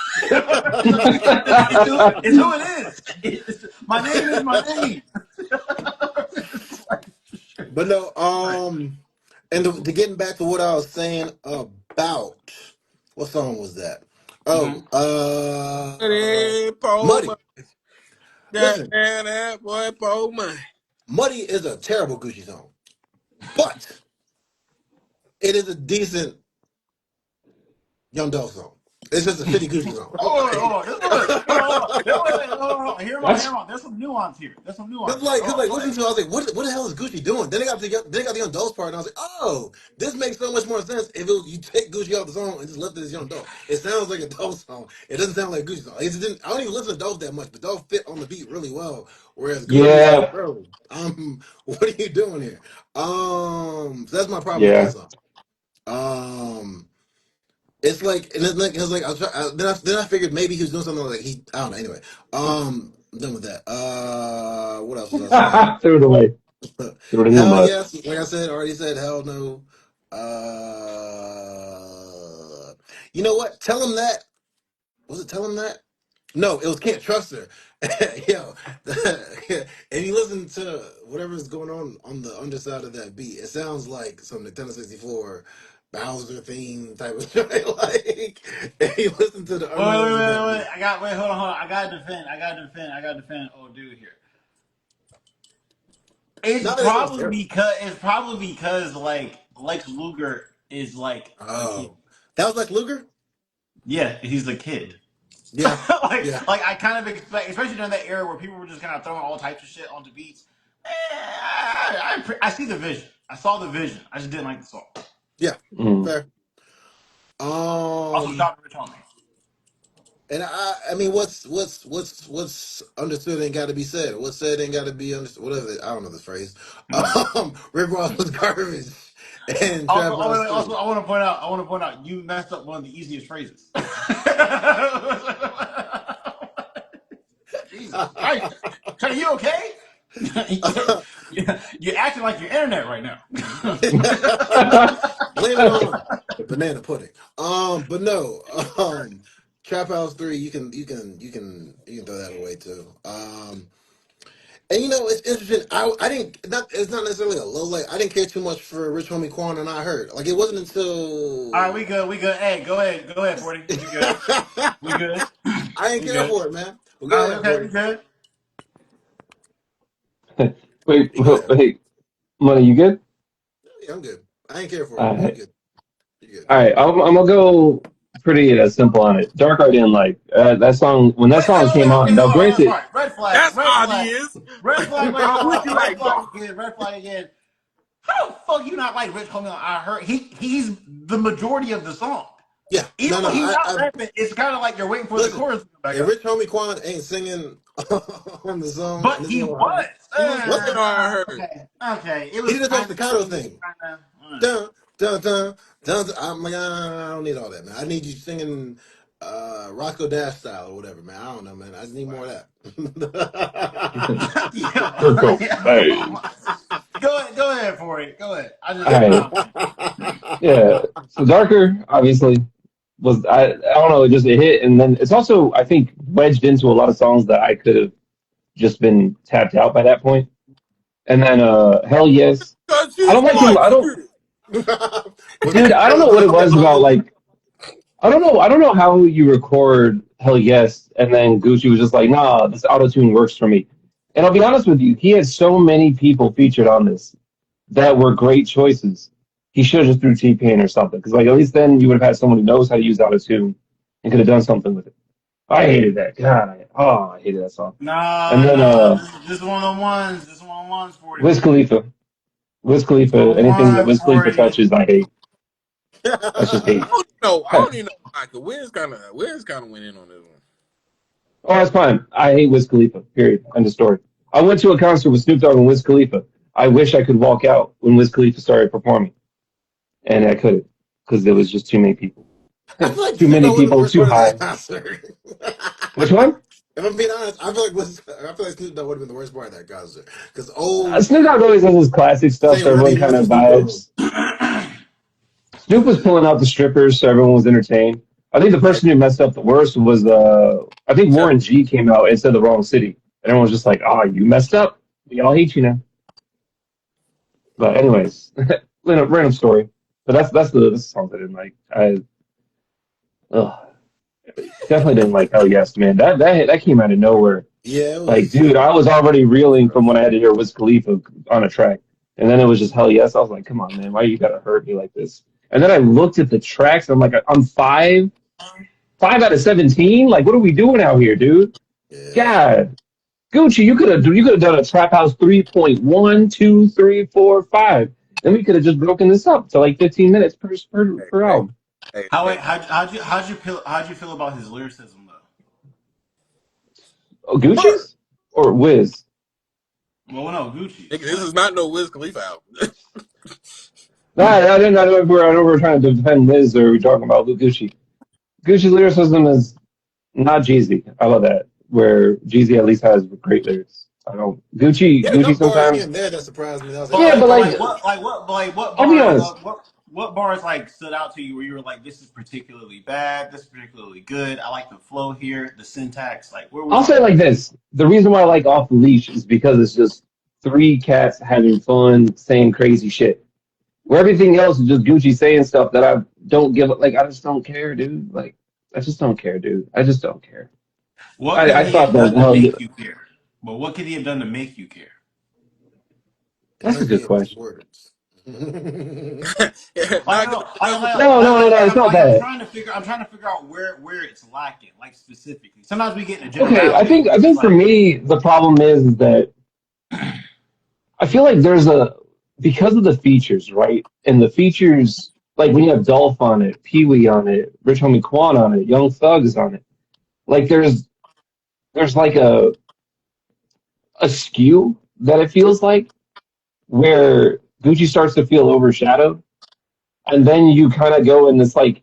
S2: It's who it is. My name is my name.
S4: But no, and to getting back to what I was saying about what song was that?
S2: Mhm.
S4: Oh,
S1: Hey, Paul,
S4: Muddy. Listen,
S1: that boy, Paul, man.
S4: Muddy is a terrible Gucci song, but it is a decent Young Dolph song. It's just a shitty Gucci song.
S2: Oh, this one. Hold on. Hold on. Hear him
S3: That's
S2: out. There's some nuance here.
S4: Cause
S2: Oh,
S4: like
S2: go
S4: listen
S2: ahead.
S4: to it, I was like, what the hell is Gucci doing? Then they got the Young Dolph part, and I was like, oh, this makes so much more sense if you take Gucci off the song and just left it as Young Dolph. It sounds like a Dolph song. It doesn't sound like a Gucci song. I don't even listen to Dolph that much, but Dolph fit on the beat really well. Whereas Gucci is like,
S3: yeah,
S4: bro, what are you doing here? So that's my problem with that
S3: yeah.
S4: song. It's like, and it's like, then I figured maybe he was doing something like I don't know. Anyway, I'm done with that. What else was I saying?
S3: Threw it away. Threw it in the
S4: Hell
S3: mud.
S4: yes, like I said, already said hell no. You know what? Tell him that. Was it tell him that? No, it was can't trust her. Yo, and you listen to whatever's going on the underside of that beat, it sounds like some Nintendo 64 Bowser theme type of shit. Like, and you listen to the undertones of that
S2: Wait.
S4: beat.
S2: Hold on. I gotta defend. Oh, dude, here.
S4: Not that it sounds terrible.
S2: It's probably because like Lex Luger is like a kid.
S4: Oh, that was like Luger.
S2: Yeah, he's a kid.
S4: Yeah, yeah,
S2: like I kind of expect, especially during that era where people were just kind of throwing all types of shit onto beats. I see the vision. I saw the vision. I just didn't like the song.
S4: yeah.
S3: Mm.
S4: Fair.
S2: Also,
S4: Um,
S2: shout out to Rich Homie.
S4: and I mean, what's understood ain't got to be said. What's said ain't got to be understood. Whatever. I don't know this phrase.
S2: Mm.
S4: Rick Ross was garbage, and
S2: Also,
S4: Trap House
S2: also,
S4: too.
S2: I want to point out. You messed up one of the easiest phrases. Jesus Christ, Teddy, you okay? You're acting like your internet right now.
S4: Blame it on the banana pudding. But no. Trap House 3. You can throw that away too. And it's interesting. I didn't. Not It's not necessarily a low light. I didn't care too much for Rich Homie Quan, and I heard like it wasn't
S2: All right,
S4: until
S2: we good. We good. Hey, go ahead, Forty. We good. We good.
S4: I didn't
S2: We
S4: care
S2: good.
S4: for it, man. Well, go
S2: All right,
S4: ahead,
S2: okay, we
S4: Forty.
S2: good.
S3: Wait,
S4: You go ahead.
S3: wait, Money, you good?
S4: Yeah, I'm good. I ain't care for it.
S3: All
S4: You
S3: right,
S4: good? You good?
S3: all right. I'm gonna go pretty simple on it. Dark Art didn't like that song when that song came
S2: Okay,
S3: on. Now,
S2: hold on.
S3: granted,
S2: Sorry. Red flag.
S1: That's obvious.
S2: Red flag. Wait,
S1: Why
S2: hold
S1: would
S2: on.
S1: you
S2: Red
S1: like
S2: flag
S1: dog?
S2: again. Red flag again. How the fuck you not like Rich Homie? I heard he's the majority of the song.
S4: Yeah.
S2: Even
S4: No, no.
S2: when he's not
S4: I
S2: rapping, it's kind of like you're waiting for the
S4: listen.
S2: chorus to come back
S4: If
S2: up.
S4: Rich Homie Quan ain't singing on the song
S2: But
S4: and this
S2: he
S4: whole album,
S2: was.
S1: He was
S4: was
S1: working
S4: he?
S1: on her.
S2: Okay. It
S4: He
S2: was
S4: did this whole
S2: kind of
S4: staccato
S2: cool.
S4: thing.
S2: Kind of.
S4: Dun dun dun dun. I'm like, I don't need all that, man. I need you singing Roscoe Dash style or whatever, man. I don't know, man. I just need more of that.
S3: Circle
S2: Yeah.
S3: Bass.
S2: Go ahead for it. Go ahead.
S3: All right, yeah. So Darker obviously was I don't know, just a hit, and then it's also I think wedged into a lot of songs that I could have just been tapped out by that point. And then Hell Yes.
S1: Cause
S3: I
S1: she's
S3: don't like him. I don't,
S1: feisty.
S4: Was
S3: dude.
S4: that
S3: I don't know what it was about. Like I don't know. I don't know how you record Hell Yes, and then Gucci was just like, nah, this auto tune works for me. And I'll be honest with you, he had so many people featured on this that were great choices. He should have just threw T-Pain or something. Because like at least then you would have had someone who knows how to use autotune and could have done something with it. I hated that. God, I hated that song. And
S2: Nah,
S3: then
S2: nah. This is one of the ones. This is one of the ones for you.
S3: Wiz Khalifa. Wiz
S2: This is one
S3: Khalifa,
S2: of the
S3: anything that
S2: ones
S3: Wiz
S2: for
S3: Khalifa
S2: you.
S3: touches, I hate. That's just hate.
S1: I don't know. I
S3: oh,
S1: don't even know. Like, Wiz kind of went in on this one.
S3: that's fine. I hate Wiz Khalifa. Period. End of story. I went to a concert with Snoop Dogg and Wiz Khalifa. I wish I could walk out when Wiz Khalifa started performing, and I couldn't because there was just too many people.
S4: I feel like
S3: Too
S4: Snoop
S3: many
S4: Dogg would have been the
S3: people,
S4: worst
S3: too
S4: part of that
S3: high.
S4: concert.
S3: Which one?
S4: If I'm being honest, I feel like Snoop Dogg would have been the worst part of that concert. Because old
S3: Snoop Dogg always has his classic stuff,
S4: say
S3: so
S4: whatever he
S3: everyone kind
S4: wants to
S3: of
S4: Snoop Dogg.
S3: vibes. Snoop was pulling out the strippers, so everyone was entertained. I think the
S1: Hey,
S3: person who messed up the worst was I think
S1: shut
S3: Warren G came out and said the wrong city. And everyone was just like, "Ah, you messed up. We all hate you now." But anyways, random story. But that's the song I didn't like. I ugh, definitely didn't like Hell Yes, man. That came out of nowhere.
S4: Yeah, it
S3: Like,
S4: was
S3: dude, I was already reeling from
S4: rough.
S3: when I had to hear Wiz Khalifa on a track, and then it was just Hell Yes. I was like, come on, man, why you gotta hurt me like this? And then I looked at the tracks. And I'm like, I'm five out of 17. Like, what are we doing out here, dude?
S4: Yeah.
S3: God, Gucci, you could have done a Trap House 3.1, 2, 3, 4, 5. Then we could have just broken this up to like 15 minutes
S1: hey,
S3: per
S1: hey,
S3: album.
S1: hey,
S2: How
S1: hey.
S2: wait? How'd you feel about his lyricism though?
S3: Oh,
S4: Hard.
S3: Gucci's or Wiz?
S2: Well, no, Gucci's.
S1: Nigga, this is not no Wiz Khalifa album.
S3: Nah, I don't know if we're trying to defend Wiz or we're talking about Gucci. Gucci's lyricism is not Jeezy. I love that. Where Jeezy at least has great lyrics. I don't
S4: Yeah,
S3: Gucci
S4: enough bars here
S3: sometimes.
S4: and there that surprised me. I was like,
S2: But
S3: Yeah,
S4: oh,
S2: like,
S3: but
S2: but
S4: okay,
S3: like
S2: what
S3: I'll be
S2: bars?
S3: honest.
S2: What bars like stood out to you where you were like, this is particularly bad, this is particularly good. I like the flow here, the syntax. Like, what are we
S3: I'll say
S2: talking
S3: it
S2: about?
S3: like this. The reason why I like Off the Leash is because it's just three cats having fun, saying crazy shit. Where everything else is just Gucci saying stuff that I don't give like I just don't care, dude. Like I just don't care, dude. I just don't care.
S2: What
S3: I
S2: could he
S3: thought
S2: have
S3: that
S2: done to
S3: hell yeah,
S2: make you care? But what could he have done to make you care?
S4: it
S3: that's a
S4: might be
S3: good
S4: in his
S3: question.
S4: words.
S1: Yeah,
S2: Like,
S1: not
S2: no,
S1: gonna
S2: like,
S1: never.
S2: like,
S3: No,
S2: like,
S3: no, no,
S2: like,
S3: no,
S2: like,
S3: it's
S2: I'm,
S3: not
S2: like I'm
S3: that.
S2: trying to figure, I'm trying to figure out where it's lacking, like specifically. Sometimes we get in a
S3: Okay, I
S2: generality
S3: think
S2: where
S3: I
S2: it's just
S3: think for
S2: like,
S3: me the problem is that I feel like there's a because of the features, right? And the features like when you have Dolph on it, Pee Wee on it, Rich Homie Quan on it, Young Thug is on it. Like there's like a skew that it feels like where Gucci starts to feel overshadowed, and then you kind of go in this like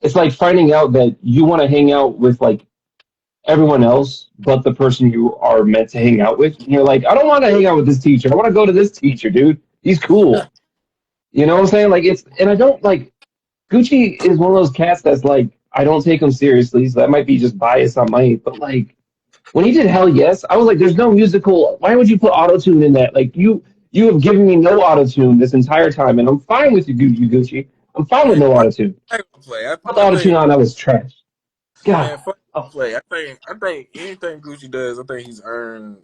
S3: it's like finding out that you want to hang out with like everyone else but the person you are meant to hang out with. And you're like, I don't want to hang out with this teacher. I want to go to this teacher, dude. He's cool. You know what I'm saying? Like it's and I don't like Gucci is one of those cats that's like I don't take him seriously, so that might be just bias on my but like when he did Hell Yes, I was like, there's no musical. Why would you put autotune in that? Like you have given me no autotune this entire time, and I'm fine with you, Gucci. I'm fine with
S1: Man,
S3: no
S1: fuck,
S3: autotune.
S1: I ain't gonna play. I,
S3: Put the
S1: I think
S3: autotune on, that was trash.
S1: man,
S3: God.
S1: fuck
S3: Oh,
S1: play. I think anything Gucci does, I think he's earned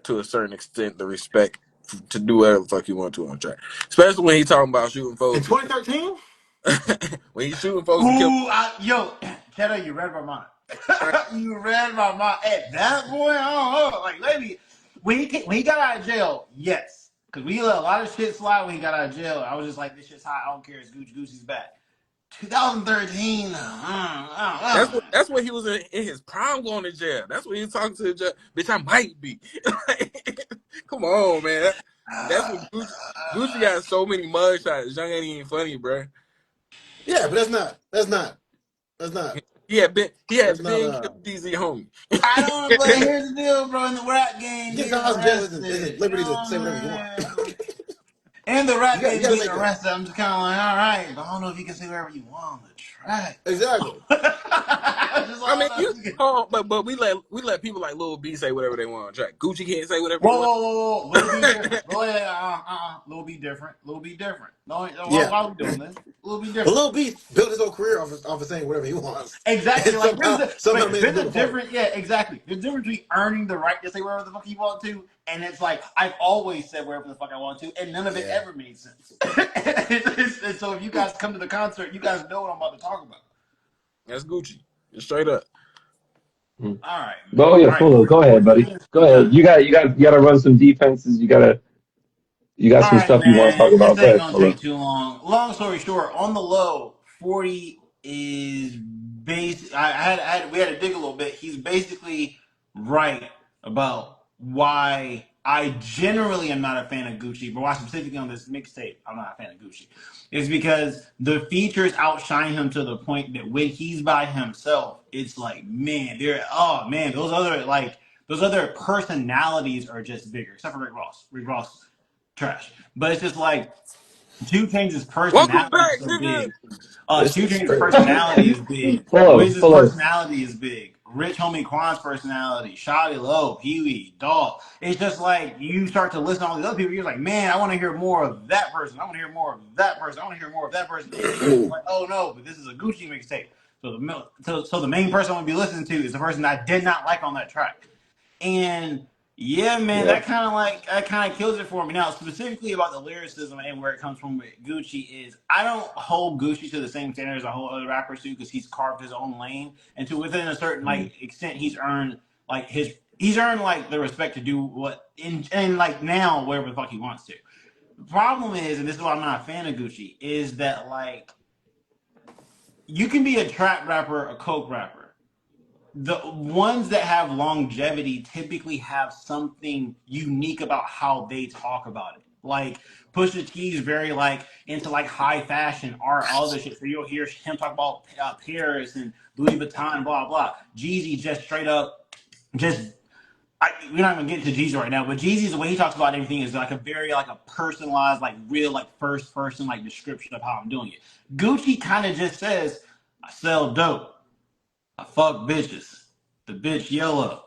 S1: to a certain extent the respect to do whatever the fuck he want to on track. Especially when he talking about shooting
S4: In
S1: folks and
S4: 2013?
S1: when he's shooting folks and killing.
S2: ooh, yo, Cheddar, you read my mind.
S1: Right?
S2: You read my mind. At that point, I don't know. Like, maybe when he got out of jail, yes, because we let a lot of shit slide when he got out of jail. I was just like, this shit's hot. I don't care. It's Gucci. Gucci's back. 2013.
S1: That's what he was in his prime going to jail. That's what he was talking to the judge. Bitch, I might be. Come on, man. That's what Gucci got so many mugshots. Young ain't even funny, bro.
S4: Yeah, but that's not,
S1: He had
S4: that's not,
S1: been killed TZ homie.
S2: I don't. But here's the deal, bro. In the rap game,
S4: getting
S2: getting
S4: out of jail isn't
S2: arrested. You
S4: liberty
S2: know
S4: to
S2: what
S4: say whatever you want.
S2: I'm saying? In the rap
S4: You
S2: game,
S4: gotta
S2: getting
S4: make a,
S2: arrested, I'm just kind of like, all right, but I don't know if you can say whatever you want on the track,
S4: exactly.
S2: though. I just
S1: I mean,
S2: don't know.
S1: you
S2: If you can...
S1: but we let people like Lil B say whatever they want on track. Gucci can't say whatever he
S2: Whoa,
S1: want.
S2: whoa, whoa, whoa, little B different. Little B different. Little B different. No,
S4: Yeah.
S2: why are we doing this? Little B
S4: But
S2: different.
S4: Lil B built his whole career off of saying whatever he wants.
S2: Exactly.
S4: And
S2: Like
S4: somehow
S2: there's
S4: made it
S2: a
S4: through the funk.
S2: difference. Yeah, exactly. There's a difference between earning the right to say whatever the fuck you want to And it's like I've always said wherever the fuck I want to, and none of it
S4: Yeah.
S2: ever made sense. And so if you guys come to the concert, you guys know what I'm about to talk about.
S1: That's Gucci. Just straight up.
S3: Mm.
S2: All right, man.
S3: Oh yeah,
S2: All right,
S3: Fuller, go ahead, buddy. Go ahead. You got to run some defenses. You got
S2: All
S3: some
S2: right,
S3: stuff you want to talk
S2: man. This
S3: about. Go
S2: ain't
S3: ahead,
S2: gonna
S3: Fuller.
S2: take too long. Long story short, on the low, 40 is base. We had to dig a little bit. He's basically right about why I generally am not a fan of Gucci, but why specifically on this mixtape I'm not a fan of Gucci is because the features outshine him to the point that when he's by himself, it's like, man, those other personalities are just bigger, except for Rick Ross. Rick Ross trash. But it's just like 2 Chainz's
S1: Welcome
S2: personality is
S1: back,
S2: so
S1: nigga.
S2: big. 2 Chainz's
S3: Disrespect.
S2: personality is big.
S3: Fuller,
S2: Wiz's
S3: Fuller.
S2: personality is big. Rich Homie Quan's personality, Shawty Low, Pee Wee, Dog. It's just like you start to listen to all these other people. You're like, man, I want to hear more of that person. I want to hear more of that person. I want to hear more of that person. And then you're like, oh no, but this is a Gucci mixtape. So the main person I'm gonna be listening to is the person I did not like on that track. And yeah, man,
S3: Yeah.
S2: that kind of kills it for me. Now, specifically about the lyricism and where it comes from with Gucci is I don't hold Gucci to the same standard as a whole other rappers do because he's carved his own lane, and to within a certain
S3: Mm.
S2: like extent, he's earned like the respect to do what and like now whatever the fuck he wants to. The problem is, and this is why I'm not a fan of Gucci, is that like you can be a trap rapper, a coke rapper. The ones that have longevity typically have something unique about how they talk about it. Like Pusha T is very like into like high fashion art, all this shit. So you'll hear him talk about Paris and Louis Vuitton, blah blah. Jeezy just straight up just. We're not even getting to Jeezy right now, but Jeezy's the way he talks about everything is like a very like a personalized, like real, like first person like description of how I'm doing it. Gucci kind of just says, "I sell dope. I fuck bitches. The bitch yellow."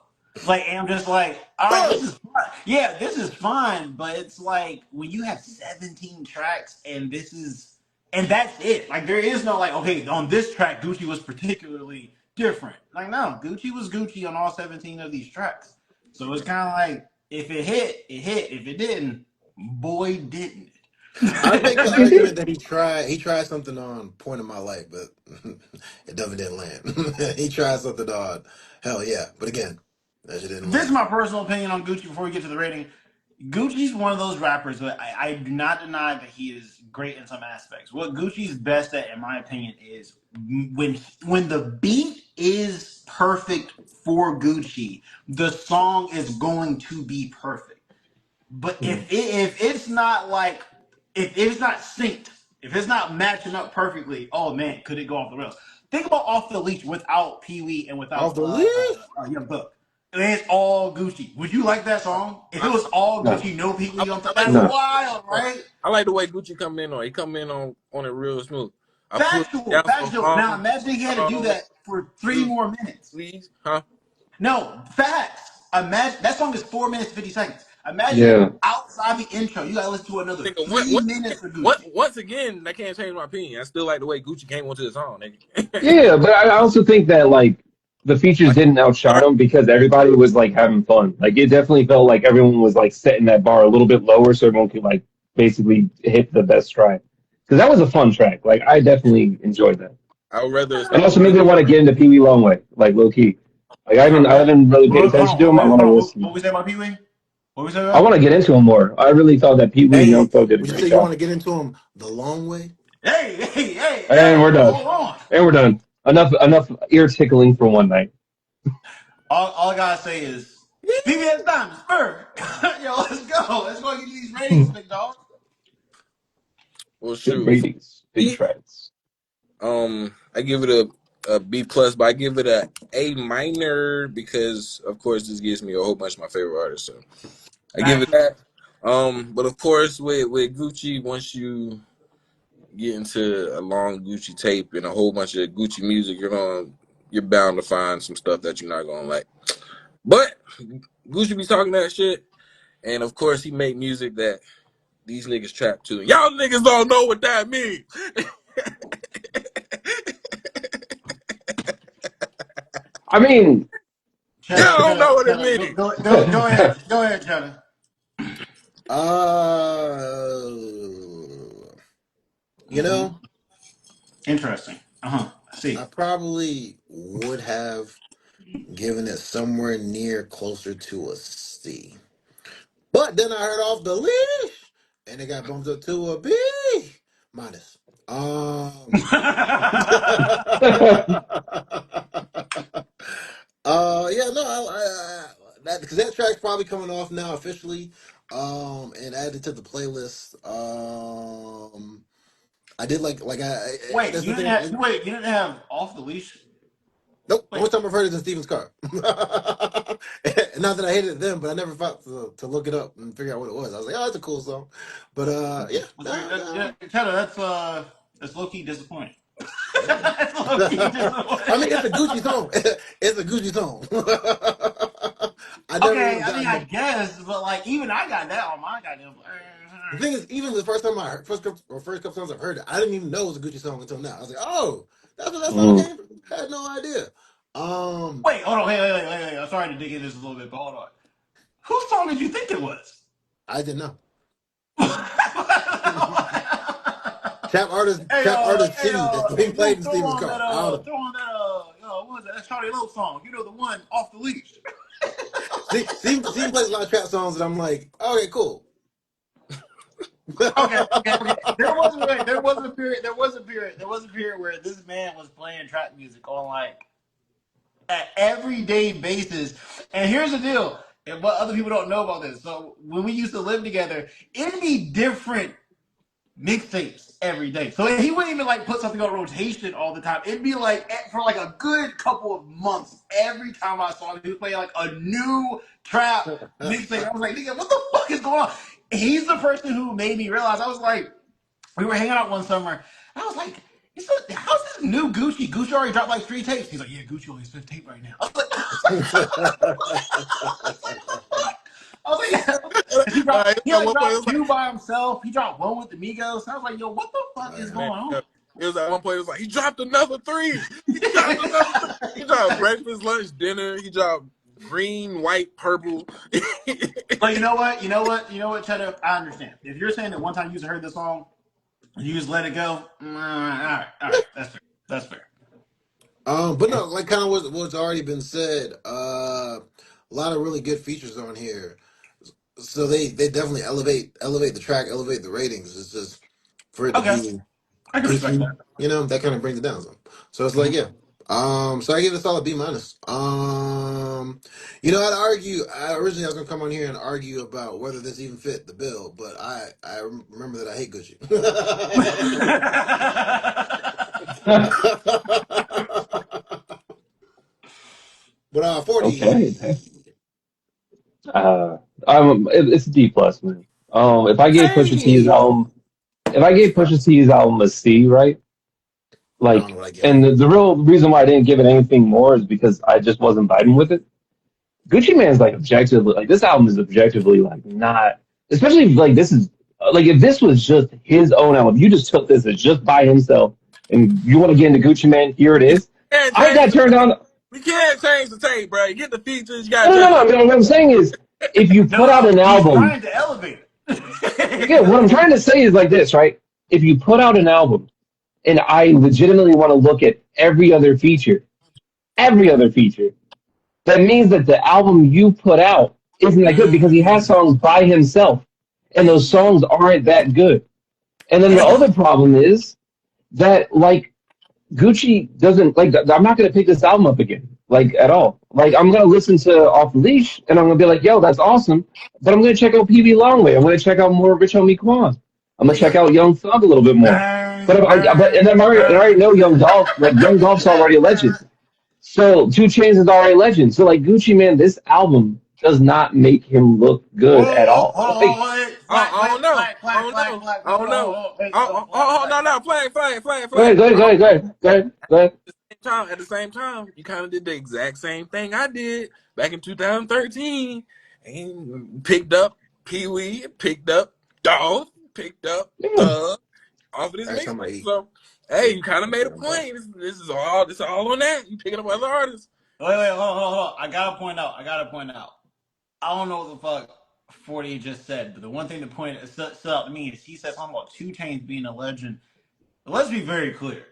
S2: Like, and I'm just like, all right, this
S4: Fuck.
S2: is fine. Yeah, this is fine, but it's like when you have 17 tracks and that's it. Like, there is no like, okay, on this track, Gucci was particularly different. Like, no, Gucci was Gucci on all 17 of these tracks. So it's kind of like, if it hit, it hit. If it didn't, boy, didn't
S4: I make the
S2: it.
S4: argument that he tried something on Point of My Life, but it definitely didn't land. He tried something on Hell Yeah, but again, that shit didn't
S2: This is
S4: land.
S2: my personal opinion on Gucci before we get to the rating. Gucci's one of those rappers that I do not deny that he is great in some aspects. What Gucci's best at, in my opinion, is when the beat is perfect for Gucci, the song is going to be perfect. But
S3: Mm.
S2: if it's not like if it's not synced, if it's not matching up perfectly, oh man, could it go off the rails? Think about Off the Leash without Pee Wee and
S4: Off
S2: without
S4: the leash?
S2: Young Thug. It's all Gucci. Would you like that song? If it
S1: I,
S2: was all
S3: No,
S2: Gucci, no Pee
S1: I,
S2: Wee on
S1: I
S2: top,
S1: like
S2: that's
S1: the way
S3: no.
S2: wild,
S1: uh,
S2: right?
S1: I like the way Gucci come in on. He come in on it real smooth. I put it
S2: Factual,
S1: down for
S2: factual. Now
S1: long,
S2: imagine he had to do
S1: long,
S2: that for 3 more minutes.
S1: please, huh?
S2: No, facts. Imagine that song is 4 minutes 50 seconds. Imagine
S3: Yeah.
S2: outside the intro, you gotta listen to another
S1: Nigga, what,
S2: 3 minutes of Gucci.
S1: once again, that can't change my opinion. I still like the way Gucci came onto the song, nigga.
S3: Yeah, but I also think that like the features
S1: like,
S3: didn't outshine them because everybody was like having fun. Like it definitely felt like everyone was like setting that bar a little bit lower so everyone could like basically hit the best stride. Because that was a fun track. Like I definitely enjoyed that.
S1: I would rather
S3: And
S1: stop
S3: also
S1: being.
S3: maybe I want to get into Pee Wee Longway, like low key. Like I haven't really paid
S2: Hold
S3: attention
S2: on,
S3: to him. I want to
S2: what
S3: listen.
S2: we say about Pee Wee? What we say
S3: I
S2: about?
S3: want to get into him more. I really thought that Pee Wee and Young
S4: Hey,
S3: Thug did a
S4: would you
S3: great
S4: say you want
S3: job.
S4: to get into him the long way?
S3: And we're done.
S2: Hold on.
S3: And we're done. Enough ear tickling for one night.
S2: All I gotta say is PBS Diamonds, Spur. Yo, let's go. Let's go get these ratings, big dog.
S1: Well,
S3: Big
S1: shoot.
S3: ratings, big tracks.
S1: I give it a B plus, but I give it a minor because, of course, this gives me a whole bunch of my favorite artists. So I give it
S2: Factual.
S1: that. But of course, with Gucci, once you get into a long Gucci tape and a whole bunch of Gucci music, you're bound to find some stuff that you're not gonna like. But Gucci be talking that shit, and of course, he make music that these niggas trap to. Y'all niggas don't know what that means.
S3: I mean,
S1: Y'all
S2: Cheddar,
S1: don't know
S2: Cheddar,
S1: what it
S2: Cheddar,
S1: means.
S2: go ahead, Cheddar.
S4: Uh, you
S2: Hmm.
S4: know,
S2: Interesting. I
S4: I
S2: see.
S4: probably would have given it somewhere near closer to a C. But then I heard off the leash and it got bumped up to a B minus. Yeah, no, that because that track's probably coming off now officially, and added to the playlist. I did
S2: Wait,
S4: that's
S2: you
S4: the
S2: didn't
S4: thing.
S2: have wait, you didn't have off the leash.
S4: Nope,
S2: Wait,
S4: only time I've heard it is in Steven's car. Not that I hated it then, but I never thought to look it up and figure out what it was. I was like, oh, that's a cool song. But yeah,
S2: that's weird.
S4: no,
S2: Yeah,
S4: no,
S2: Cheddar, that's low key disappointing.
S4: yeah.
S2: That's low key
S4: I mean, it's a
S2: disappointing.
S4: Gucci song. It's a Gucci song. I never would
S2: Okay,
S4: have
S2: I mean
S4: gotten
S2: I
S4: the.
S2: guess, but like even I got that on my goddamn.
S4: The thing is, even the first time I heard first couple times I've heard it, I didn't even know it was a Gucci song until now. I was like, oh, that's where that song
S3: Mm.
S4: came from. I had no idea. Um,
S2: Wait, hold on, wait. I'm sorry to dig into this a little bit, but hold on. Whose song did you think it was?
S4: I didn't know.
S2: Hey
S4: Trap artist C that's being
S2: you
S4: played in
S2: throw
S4: Steven's
S2: on that
S4: car. I don't know.
S2: what was it? That Charlie Lowe song. You know the one off the leash.
S4: See, plays a lot of trap songs, and I'm like, okay, cool.
S2: Okay. There was a period where this man was playing trap music on like an everyday basis. And here's the deal, and what other people don't know about this. So when we used to live together, it'd be different mixtapes every day. So he wouldn't even like put something on rotation all the time. It'd be like for like a good couple of months. Every time I saw him, he was playing like a new trap mixtape. I was like, nigga, what the fuck is going on? He's the person who made me realize. I was like, we were hanging out one summer. I was like, how's this new Gucci? Gucci already dropped like 3 tapes. He's like, yeah, Gucci only has 5th tape right now. I was like, I was like, yeah. 'Cause he
S1: At
S2: like
S1: one point, it
S2: dropped
S1: was like,
S2: two by himself. He dropped one with the Migos. I was like, yo, what the fuck is
S1: man,
S2: going on?
S1: it was at one point, it was like, he dropped another three. He dropped another three. He dropped breakfast, lunch, dinner. He dropped green, white, purple.
S2: But you know what, Cheddar? I understand. If you're saying that one time you just heard this song and you just let it go, all right, that's fair.
S4: But no, like kind of what's already been said. A lot of really good features on here. So they definitely elevate the track, elevate the ratings. It's just for it to
S2: Okay,
S4: be
S2: I can respect
S4: Gucci,
S2: that.
S4: that kind of brings it down some. So it's like,
S2: Mhm.
S4: yeah. So I give it a solid B minus. I'd argue. Originally I was gonna come on here and argue about whether this even fit the bill, but I remember that I hate Gucci. But 40.
S3: Okay. Uh, it's a D plus, man. If I gave Pusha T's
S1: Hey,
S3: album, if I gave Pusha T's album a C, right?
S4: I don't know
S3: Like,
S4: what I give him.
S3: and the real reason why I didn't give it anything more is because I just wasn't vibing with it. Gucci Mane's like objectively, like this album is objectively like not, especially if, like this is like if this was just his own album, if you just took this as just by himself, and you want to get into Gucci Mane, here it
S1: we
S3: is.
S1: can't
S3: I
S1: change
S3: got
S1: the
S3: turned on.
S1: we can't change the tape, bro. You get the features, you
S3: No,
S1: gotta
S3: no, no,
S1: change
S3: no. I mean, what I'm saying is, if you put out
S2: No,
S3: an
S2: he's
S3: album,
S2: trying to elevate
S3: yeah, what I'm
S2: it.
S3: trying to say is like this, right? If you put out an album, and I legitimately want to look at every other feature, that means that the album you put out isn't that good because he has
S2: Mm.
S3: songs by himself, and those
S2: Hey,
S3: songs aren't that good. And then the
S2: hey.
S3: other problem is that like Gucci doesn't like. I'm not gonna pick this album up again, like at all. Like I'm gonna listen to Off the Leash, and I'm gonna be like, "Yo, that's awesome," but I'm gonna check out PB Longway. I'm gonna check out more Rich Homie Quan. I'm gonna check out Young Thug a little bit more. But
S2: Bang,
S3: but and
S2: bang,
S3: I already know Young
S2: bang,
S3: Dolph. Like Young Dolph's already a legend.
S2: bang.
S3: So Two Chainz is already a legend. So like Gucci Man, this album does not make him look good at
S2: Whoa,
S3: all.
S2: hold on, wait.
S1: I don't know. I don't know. I don't know. No, no,
S3: Go ahead,
S1: flag.
S3: go ahead, go ahead, go ahead, go ahead, go ahead.
S1: At the same time, you kind of did the exact same thing I did back in 2013, and picked up Pee Wee, picked up Dolph, picked up
S3: Yeah.
S1: Thug off of this
S4: Every time I
S1: mixtape.
S4: eat,
S1: So, hey,
S4: eat
S1: you kind of made a
S4: damn dog.
S1: point. This is all on that. You picking up other artists.
S2: Wait, hold on. I gotta point out. I don't know what the fuck. 40 just said, but the one thing that stood out to me is he said something about 2 Chainz being a legend. But let's be very clear.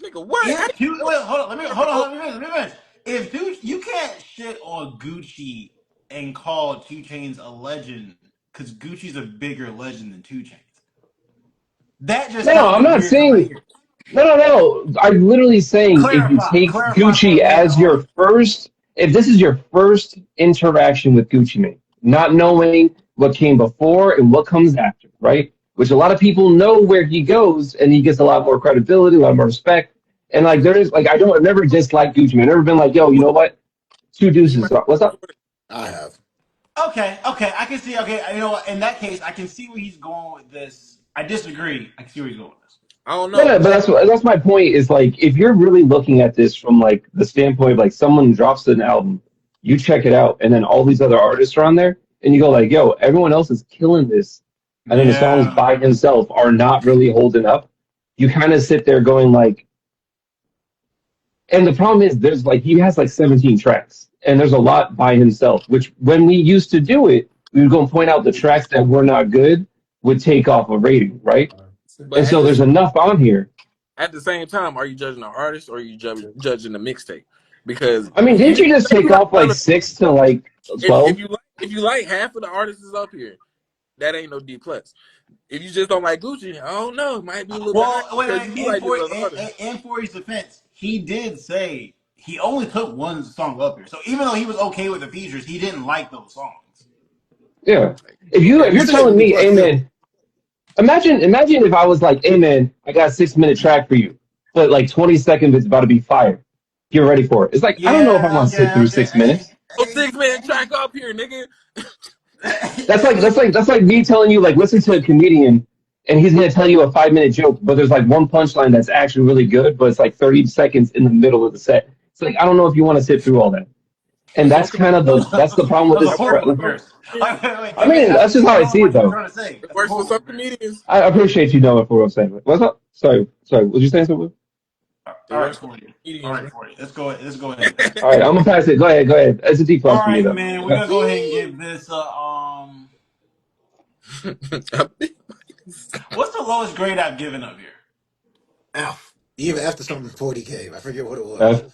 S1: Nigga, what? How
S2: If two, wait, hold on,
S1: you
S2: let me finish. Let me finish. If dude, you can't shit on Gucci and call 2 Chainz a legend because Gucci's a bigger legend than 2 Chainz. That just
S3: No, I'm
S2: sounded
S3: not
S2: weird to my
S3: saying.
S2: ears.
S3: No. I'm literally saying if you take
S2: Clarify
S3: Gucci
S2: for me and the
S3: as your
S2: audience.
S3: first, if this is your first interaction with Gucci Mane, not knowing what came before and what comes after, right? Which a lot of people know where he goes and he gets a lot more credibility, a lot more respect. And like there is like I've never disliked Gucci Mane. I've never been like, yo, you know what? Two
S1: he
S3: deuces.
S1: might
S3: What's up?
S4: I have.
S2: Okay, I can see. Okay, you know what? In that case, I can see where he's going with this. I disagree. I can see where he's going with this.
S1: I don't
S3: No,
S1: know.
S3: but that's my point. Is like if you're really looking at this from like the standpoint of like someone drops an album, you check it out, and then all these other artists are on there, and you go like, "Yo, everyone else is killing this," and then the songs
S2: Yeah,
S3: by himself are not really holding up. You kind of sit there going like, and the problem is there's like he has like 17 tracks, and there's a lot by himself. Which when we used to do it, we would go and point out the tracks that were not good would take off a rating, right?
S1: But
S3: And so there's enough on here.
S1: at the same time, are you judging the artist or are you judging the mixtape? Because
S3: I mean,
S1: if
S3: didn't
S1: you
S3: you just
S1: if you
S3: take
S1: like
S3: off
S1: none
S3: like
S1: of,
S3: 6 to like 12?
S1: if you like half of the artists is up here, that ain't no D plus. If you just don't like Gucci, I don't know, it might be a little bit higher
S2: well, wait,
S1: because
S2: wait.
S1: you do like this other artist.
S2: In for his defense, he did say he only took one song up here. So even though he was okay with the features, he didn't like those songs.
S3: Yeah.
S1: Okay,
S3: If
S4: He
S3: you're
S4: still gave it a
S3: telling
S4: B
S3: me,
S4: plus
S3: hey
S4: too.
S3: man, imagine if I was like, hey man, I got a 6 minute track for you, but like 20 seconds it's about to be fire. Get ready for it. It's like I don't know if I want to sit through 6 minutes.
S1: so 6 man track up here, nigga.
S3: That's like me telling you like listen to a comedian and he's gonna tell you a 5 minute joke, but there's like one punchline that's actually really good, but it's like 30 seconds in the middle of the set. It's like I don't know if you want to sit through all that. And
S1: Some
S3: that's kind of that's the problem with
S2: That was a
S3: this.
S2: horrible
S1: some
S2: comparison.
S1: comedians,
S3: I
S2: If
S3: mean,
S2: that's
S3: that's
S2: what you
S3: just how
S2: were
S3: I
S2: going,
S3: see it
S2: what you were
S3: though.
S2: trying to say,
S1: it
S2: that's a
S1: works for
S2: horrible
S1: some
S2: comparison.
S1: comedians.
S3: I appreciate you knowing what I'm saying. What's up? Sorry. Was you saying something?
S1: It works for
S2: All
S1: comedians,
S2: right,
S1: man.
S2: 40. Let's go ahead then.
S3: All right, I'm gonna pass it. Go ahead. It's a D
S2: All
S3: plus for me
S2: right,
S3: though.
S2: man. We're
S3: Okay.
S2: gonna go ahead and give this what's the lowest grade I've given up here?
S4: F. Even after something 40 gave. I forget what it was.
S3: F.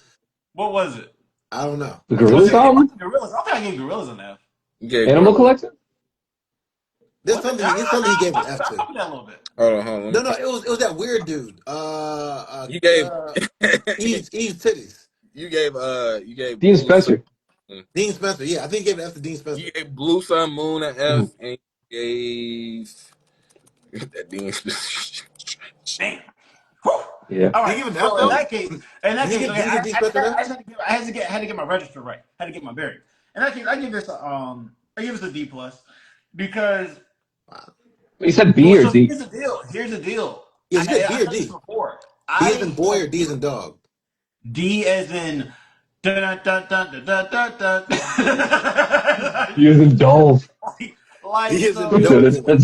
S2: What was it?
S4: I don't know.
S3: The
S4: I think it was
S3: Gorillaz
S2: Was it
S4: something.
S3: album,
S2: Gorillas? I think I gave Gorillas an F.
S1: You gave
S3: Animal
S1: Gorilla.
S3: Collective.
S4: There's
S2: Was it?
S4: something. It's something he gave an F
S2: I
S4: to.
S2: fuck with that a little bit.
S1: Hold on. Let me
S4: No,
S1: find.
S4: it was that weird dude.
S1: You gave
S4: Eve's titties.
S1: you gave
S3: Dean
S1: Blue Sun.
S3: Spencer.
S4: Dean Spencer. Yeah, I think he gave an F to Dean
S1: You
S4: Spencer.
S1: gave Blue Sun Moon an
S3: Mhm.
S1: F, and you gave that Dean.
S2: Damn. Whew.
S3: Yeah.
S2: All
S4: Did he
S2: right.
S4: give an F
S2: So
S4: though?
S2: in that case,
S4: Did
S2: okay,
S4: he give Dean Spencer an F?
S2: I had to get my register right. I had to get my bearings. In that case, I give this a D plus because
S4: Wow.
S3: You said
S2: well,
S3: B or
S2: so
S3: D.
S2: here's the deal. Here's the deal.
S4: Yeah, you get
S2: I
S4: B or
S2: said this
S4: D.
S2: before.
S4: B as in
S2: I
S4: boy
S2: have
S4: or D as in dog.
S2: D as in dun dun dun dun dun dun dun.
S3: D as in Dolph.
S4: D as in
S2: So
S4: dope boy.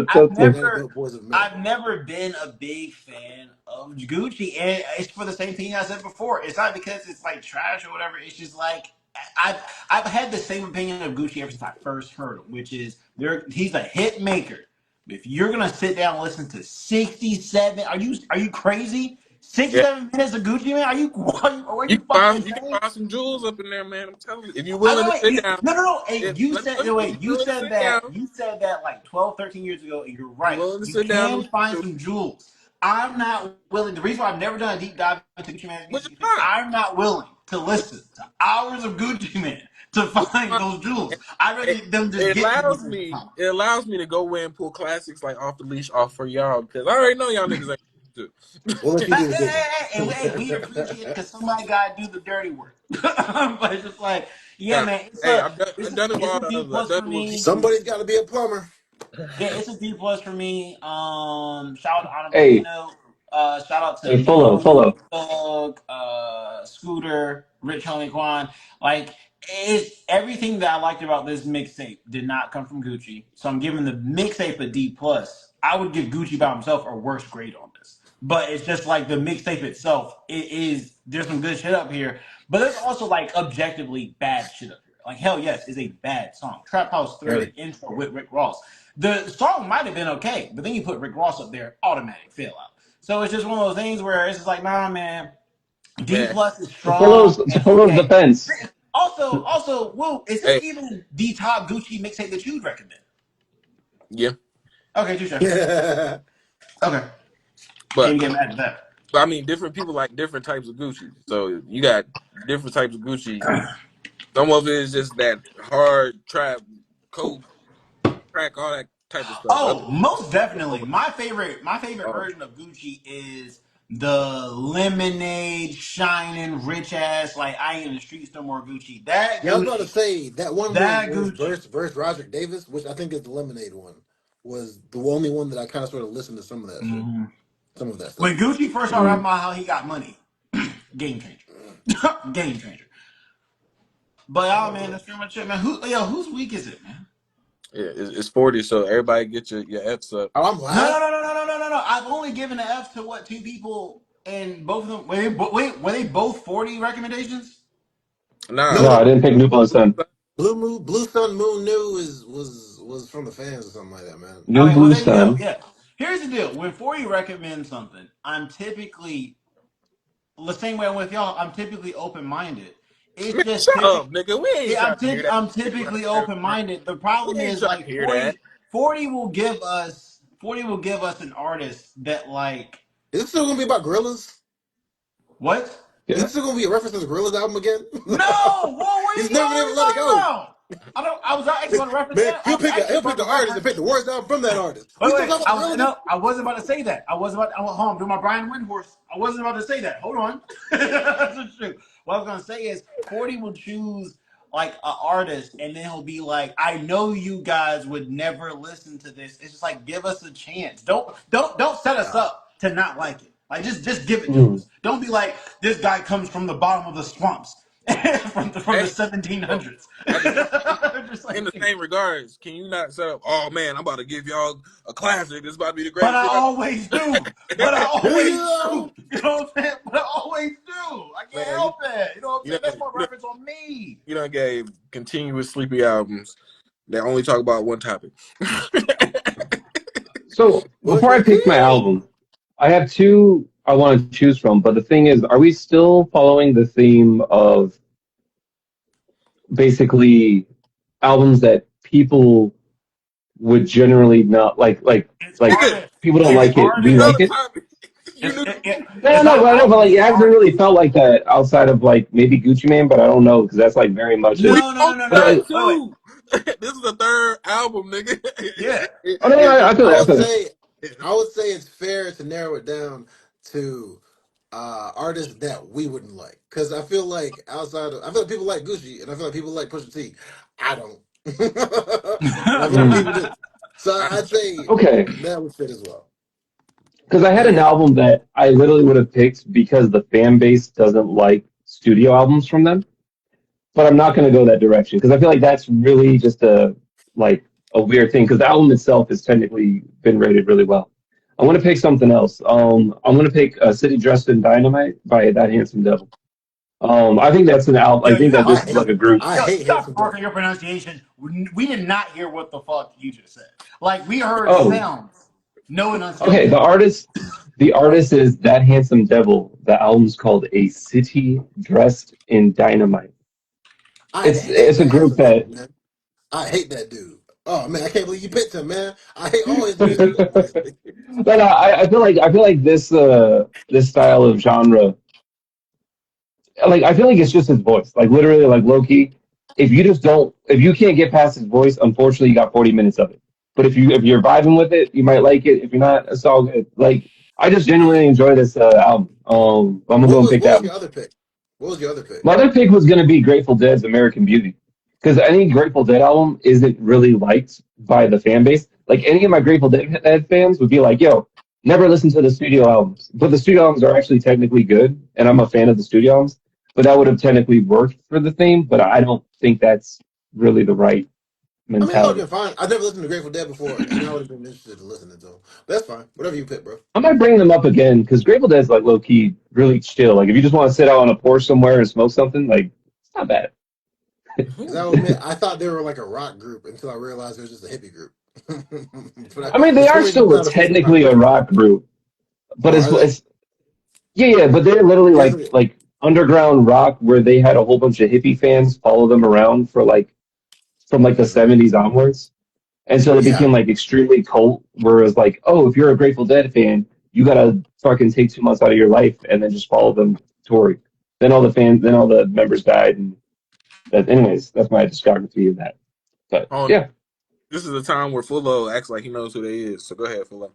S2: I've
S4: Man of
S2: never
S4: dope boys of America.
S2: I've never been a big fan of Gucci, and it's for the same thing I said before. It's not because it's like trash or whatever. It's just like I've had the same opinion of Gucci ever since I first heard him, which is he's a hit maker. If you're gonna sit down and listen to 67, are you crazy?
S1: Yeah,
S2: 67 minutes of Gucci, man? Are you fucking
S1: you can
S2: insane?
S1: find some jewels up in there, man. I'm telling you, if you're willing to
S2: Wait,
S1: sit down.
S2: no. Hey,
S1: Let me tell you, if you're willing to sit down,
S2: you said that like 12, 13 years ago, and you're
S1: you're
S2: right.
S1: willing to
S2: You
S1: sit down and
S2: can
S1: listen
S2: find
S1: to,
S2: some jewels. I'm not willing. The reason why I've never done a deep dive into Gucci Mane's
S1: which
S2: music
S1: is
S2: is because
S1: fine.
S2: I'm not willing to listen to hours of Gucci Mane to
S1: Which is
S2: find
S1: fine.
S2: those jewels. I'd rather
S1: It,
S2: them just get to me every time.
S1: it allows me to go in and pull classics like off the leash off for y'all because I already know y'all niggas ain't to.
S4: We'll let you do the digging.
S2: And we appreciate it because somebody got to do the dirty work. But it's just like, yeah,
S1: Nah,
S2: man,
S1: hey, I've done it
S2: it's a
S1: all the
S2: D
S1: others. I've
S2: plus
S1: done
S2: for
S1: it with
S2: me.
S4: Somebody's got to be a plumber.
S2: Yeah, it's a D plus for me. Shout out to Honorable
S3: Hey,
S2: Eno. Shout out to
S3: hey,
S2: Mo,
S3: follow.
S2: Thug, Scooter, Rich Homie Quan. Like it's everything that I liked about this mixtape did not come from Gucci. So I'm giving the mixtape a D plus. I would give Gucci by himself a worse grade on this. But it's just like the mixtape itself. It is there's some good shit up here, but there's also like objectively bad shit up here. Like Hell Yes is a bad song. Trap House 3,
S1: Really?
S2: the intro with Rick Ross. The song might have been okay, but then you put Rick Ross up there, automatic fail out. So it's just one of those things where it's just like, nah, man. D
S1: Man,
S2: plus is
S3: To Polo's
S2: strong
S3: to
S2: and
S3: Polo's
S2: okay.
S3: defense,
S2: Also, Will, is this
S1: hey,
S2: even the top Gucci mixtape that you'd recommend?
S1: yeah,
S2: Okay, touche.
S4: Yeah.
S2: Okay,
S1: but
S2: can't get mad at that.
S1: I mean, different people like different types of Gucci. So you got different types of Gucci. Some of it is just that hard trap, coke, crack, all that type of stuff. Other
S2: Oh, most
S1: more
S2: definitely.
S1: like,
S2: My favorite
S1: um,
S2: version of Gucci is the lemonade shining rich ass like I ain't in the streets no more Gucci. That
S4: Yeah, I was about to
S2: Gucci.
S4: say that one
S2: That
S4: was
S2: Gucci.
S4: verse Roderick Davis, which I think is the Lemonade one, was the only one that I kind of sort of listened to some of that shit,
S2: hmm
S4: some of that stuff.
S2: When Gucci first started rapping
S3: mm,
S2: about how he got money, game changer. Game changer. But oh man, that's pretty much it, man. Whose week is it, man?
S1: yeah, it's 40. So everybody get your F's up.
S4: Oh, I'm
S2: No, no,
S4: last.
S2: no, no, no, no, no, no, no. I've only given an F to what, two people, and both of them. Were they both 40 recommendations?
S1: Nah,
S4: No,
S3: no,
S4: no.
S3: I didn't pick New Blood Sun.
S4: Blue Moon, Blue Sun Moon New was from the fans or something like that, man.
S3: New
S2: Okay, well
S3: Blue
S2: there you go.
S3: Sun.
S2: Yeah. Here's the deal. When 40 recommends something, I'm typically the same way I'm with y'all. I'm typically open minded. It's
S1: man,
S2: just
S1: shut
S2: typical.
S1: up, nigga. We ain't
S2: Yeah,
S1: trying to hear that
S2: I'm
S1: shit right
S2: typically
S1: there,
S2: open
S1: man.
S2: minded. The problem
S1: We ain't
S2: is
S1: trying to
S2: like
S1: hear that.
S2: 40 will give us 40 will give us an artist that like
S4: Is it still gonna be about gorillas?
S2: what?
S4: Is
S3: Yeah.
S4: it still gonna be a reference to the Gorillas album again?
S2: No, whoa,
S4: He's
S2: what
S4: never been able
S2: are
S4: to
S2: you
S4: let it
S2: talking
S4: go.
S2: about? I don't. I was actually going to reference
S4: Man,
S2: that. I was actually
S4: he'll
S2: about
S4: pick
S2: to
S4: the artist and
S2: reference.
S4: pick the worst album from that artist. We
S2: Wait,
S4: still
S2: wait.
S4: talking about the Gorilla nigga?
S2: No, I wasn't about to say that. I wasn't about. Hold on, I'm doing my Brian Windhorse. I wasn't about to say that. Hold on. That's true. What I was gonna say is 40 will choose like an artist, and then he'll be like, "I know you guys would never listen to this. It's just like give us a chance. Don't set us
S4: Nah.
S2: up to not like it. Like just give it to
S3: Mm.
S2: us. Don't be like this guy comes from the bottom of the swamps from the
S1: Hey, so
S2: 1700s.
S1: at the same,
S2: Just
S1: in
S2: like,
S1: the same regards, can you not set up? Oh man, I'm about to give y'all a classic. This about to be the
S2: but
S1: greatest
S2: I
S1: shit
S2: always do. But I
S4: Do
S2: always
S4: you?
S2: do. You know what I'm saying? But I always do. I can't
S1: Man,
S2: help it. You know what I'm
S1: you
S2: saying?
S1: know,
S2: That's my
S1: you know,
S2: reference on me.
S1: you done gave continuous sleepy albums that only talk about one topic.
S3: So
S4: Push
S3: before I
S4: your
S3: pick my
S4: T.
S3: album, I have two I want to choose from. But the thing is, are we still following the theme of basically albums that people would generally not
S2: It's
S3: like
S1: Nigga,
S2: artists.
S3: people don't
S1: you
S2: It's
S3: like it, we
S1: you know
S3: like
S1: the
S2: artists.
S3: it?
S1: topic. You knew the topic.
S3: No, no,
S2: It's
S3: no,
S2: not
S3: but I know, but
S2: albums.
S3: like it
S2: It's
S3: hasn't really
S2: artists.
S3: felt like that outside of like maybe Gucci Mane, but I don't know because that's like very much
S1: We
S3: it.
S2: No, no, no,
S1: only
S2: no,
S3: But
S2: no.
S1: got
S2: Wait.
S1: two. This is the third album, nigga.
S2: Yeah.
S3: oh no, no, I feel
S4: I
S3: that, I
S4: would
S3: feel that.
S4: say I would say it's fair to narrow it down to artists that we wouldn't like. Because I feel like I feel like people like Gucci and I feel like people like Pusha T. I don't. And I feel like
S3: Mm.
S4: people do. So
S1: I,
S4: I'd say
S3: Okay,
S4: that would fit as well.
S3: because I had an album that I literally would have picked because the fan base doesn't like studio albums from them. But I'm not going to go that direction because I feel like that's really just like a weird thing because the album itself has technically been rated really well. I want to pick something else. I'm going to pick City Dressed in Dynamite by That Handsome Devil. I think that's an album. I
S2: Yo, you
S3: think that
S2: gotta
S3: this is like a group.
S4: I
S2: yo,
S4: hate
S2: you gotta
S4: Handsome
S2: work on
S4: Devil.
S2: your pronunciation. We did not hear what the fuck you just said. Like we heard
S3: Oh,
S2: sounds, no
S3: okay.
S2: enunciation.
S3: The artist is That Handsome Devil. The album's called A City Dressed in Dynamite.
S4: I hate
S3: It's a
S4: that
S3: group
S4: Handsome
S3: that
S4: Devil, man. I hate that dude. Oh man, I can't believe you picked him, man. I hate all his music. Honestly.
S3: but I feel like this style of genre, like I feel like it's just his voice, like literally, like low key. If you can't get past his voice, unfortunately, you got 40 minutes of it. But if you're vibing with it, you might like it. If you're not, it's all good. Like I just genuinely enjoy this album. I'm gonna go and pick
S4: What
S3: that
S4: was
S3: one.
S4: your other pick? What was your other pick?
S3: My other pick was gonna be Grateful Dead's American Beauty, because any Grateful Dead album isn't really liked by the fan base. Like any of my Grateful Dead fans would be like, "Yo, never listen to the studio albums." But the studio albums are actually technically good, and I'm a fan of the studio albums. But that would have technically worked for the theme. But I don't think that's really the right
S4: I mean, it would have
S3: mentality.
S4: been fine. I've never listened to Grateful Dead before, and I would have been interested in listening to them. But that's fine. Whatever you pick, bro.
S3: I might bring them up again because Grateful Dead's like low key, really chill. Like if you just want to sit out on a porch somewhere and smoke something, like it's not bad.
S4: Because I will admit, I thought they were like a rock group until I realized it was just a hippie group.
S3: I mean,
S4: For
S3: they
S4: some
S3: are
S4: reason, I
S3: still
S4: thought it was a rock
S3: technically a
S4: group.
S3: rock group, but
S4: Oh, are they?
S3: yeah, but they're literally
S4: There's
S3: like underground rock where they had a whole bunch of hippie fans follow them around for like from like the
S4: Mhm.
S3: 70s onwards. And so it
S4: Yeah.
S3: became like extremely cult, whereas like, oh, if you're a Grateful Dead fan, you gotta fucking take 2 months out of your life and then just follow them touring. Then all the members died, and anyways, that's my discography of that. But
S1: Oh,
S3: yeah,
S1: this is the time where Fullo acts like he knows who they is. So go ahead, Fullo.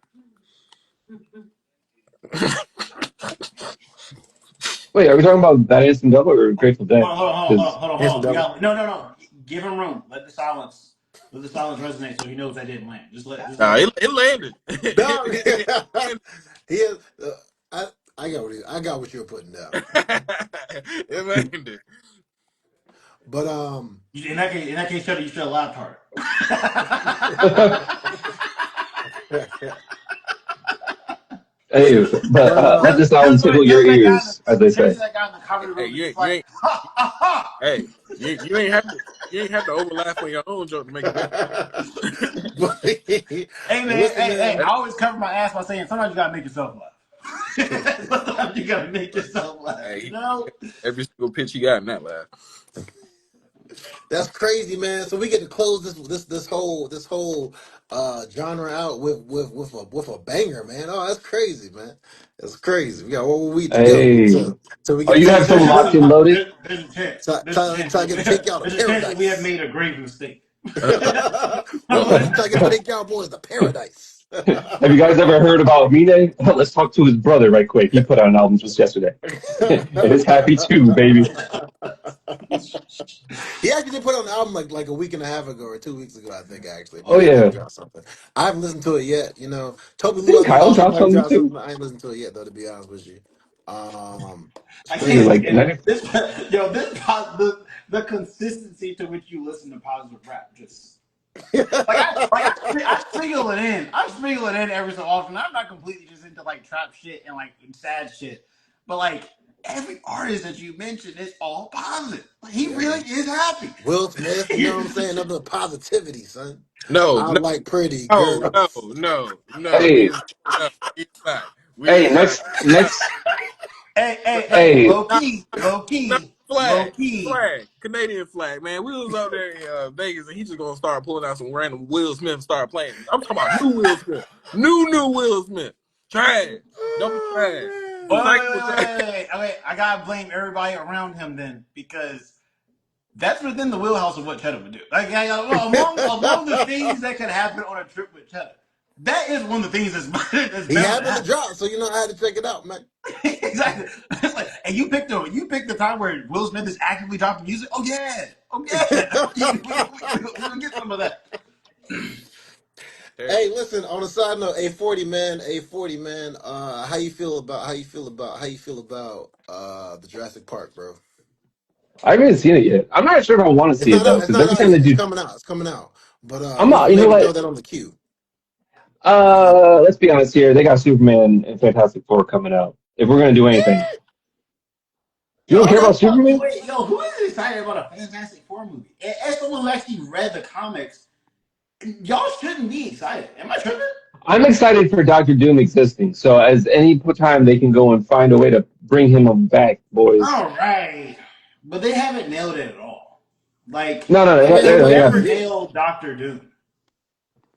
S3: wait, are we talking about That Instant Double or Grateful Dead? Because
S4: Handsome
S2: We
S4: devil.
S2: got no. Give him room. Let the silence resonate, so he knows that didn't land. Just let
S1: Nah,
S2: it go.
S1: it landed.
S4: No,
S1: It landed.
S4: he is. I I got what you were putting down.
S1: It landed.
S2: In in that case, Shudder, you should have laughed hard.
S3: hey, but
S4: but
S3: let this album
S2: Just
S3: tickle
S2: like
S3: your ears, as they say.
S2: that guy in the comedy
S1: Hey,
S2: room is just like, ha ha ha.
S1: hey, you ain't have to overlap on your own joke to make it better.
S4: but
S2: Hey man,
S4: listen, man.
S2: I always cover my ass by saying sometimes you gotta make yourself laugh. Sometimes you gotta make yourself laugh.
S1: Hey,
S2: You know.
S1: every single pitch he got in that laugh.
S4: That's crazy, man. So we get to close this whole genre out with a banger, man. Oh, that's crazy, man. That's crazy. We got 1 week to go.
S3: Hey,
S4: So we
S3: oh,
S4: can
S3: you
S4: take
S3: have
S4: Shudder
S3: something locked and
S4: Two.
S3: loaded?
S2: There's a chance.
S4: Try to get the takeout of
S2: There's a chance that we have
S4: paradise.
S2: made a grave mistake.
S1: Well,
S4: Try to get the takeout boys to paradise.
S3: Have you guys ever heard about Mine? Let's talk to his brother right quick. He put out an album just yesterday. And it's happy too, baby.
S4: He actually did put on an album like a week and a half ago or 2 weeks ago, I think. Actually,
S2: Oh
S3: Oh
S4: Mine
S2: yeah.
S3: yeah.
S4: did drop something. I haven't listened to it yet. You know, Toby Lou, I
S3: Didn't
S4: think
S3: Kyle
S4: also
S3: drop
S4: might
S3: something
S4: drop
S3: too?
S4: something. I ain't listened to it yet though, to be honest with you.
S2: I
S3: Was it
S2: can't
S4: Crazy.
S3: like
S2: stand
S3: next?
S2: this. The consistency to which you listen to positive rap just I sprinkle it in. I sprinkle it in every so often. I'm not completely just into like trap shit and like sad shit, but like every artist that you mentioned is all positive. Like, he
S4: Yeah,
S2: really
S4: man.
S2: is happy.
S4: Will Smith, you know what I'm saying? Nothing but positivity, son.
S1: no,
S4: I
S1: no,
S4: like pretty
S1: no, no,
S4: girls.
S1: no. He
S3: Hey,
S1: is no, he's not. We
S3: hey,
S1: no, no,
S3: hey,
S1: not, not
S2: Low
S1: flag,
S2: key.
S1: flag, Canadian flag, man. We was up there in Vegas, and he just gonna start pulling out some random Will Smith and start playing. I'm talking about new Will Smith, new Will Smith. Trash, don't be trash.
S2: Wait,
S4: Oh,
S2: wait,
S1: Recycle
S2: wait,
S1: the
S2: wait,
S1: trash.
S2: wait, wait. Okay, I gotta blame everybody around him then because that's within the wheelhouse of what Cheddar would do. Like, well, among the
S4: man.
S2: things that could happen on a trip with Cheddar, that is one of the things that's
S4: He
S2: bound to
S4: happened to
S2: happen.
S4: drop, so you know I had to check it out, man.
S2: Exactly. It's like, and you picked the time where Will Smith is actively dropping music. Oh yeah. We gonna get some of that.
S4: Hey,
S1: Terrible.
S4: listen. On a side note, A40 man. How you feel about the Jurassic Park, bro?
S3: I haven't seen it yet. I'm not sure if I want to
S4: It's
S3: see it
S4: not
S3: though,
S4: out. It's
S3: because
S4: not
S3: every
S4: out
S3: time they
S4: yet. It's
S3: do,
S4: coming out. It's coming out. But
S3: I'm
S4: we
S3: not.
S4: can
S3: You know
S4: maybe throw
S3: what?
S4: that on the queue. We can.
S3: Let's be honest here. They got Superman and Fantastic Four coming out. If we're gonna do anything, you don't
S4: All
S3: care
S4: right.
S3: about Superman?
S2: Wait, yo, who is excited about a Fantastic Four movie? As someone who actually read the comics, y'all shouldn't be excited. Am I tripping?
S3: I'm excited for Doctor Doom existing. So as any time they can go and find a way to bring him back, boys.
S2: All right, but they haven't nailed it at all.
S3: No, no,
S4: I mean,
S2: They
S4: I'm
S2: would
S3: they
S4: waiting to
S2: never
S3: haven't.
S4: see it.
S2: nail Doctor Doom.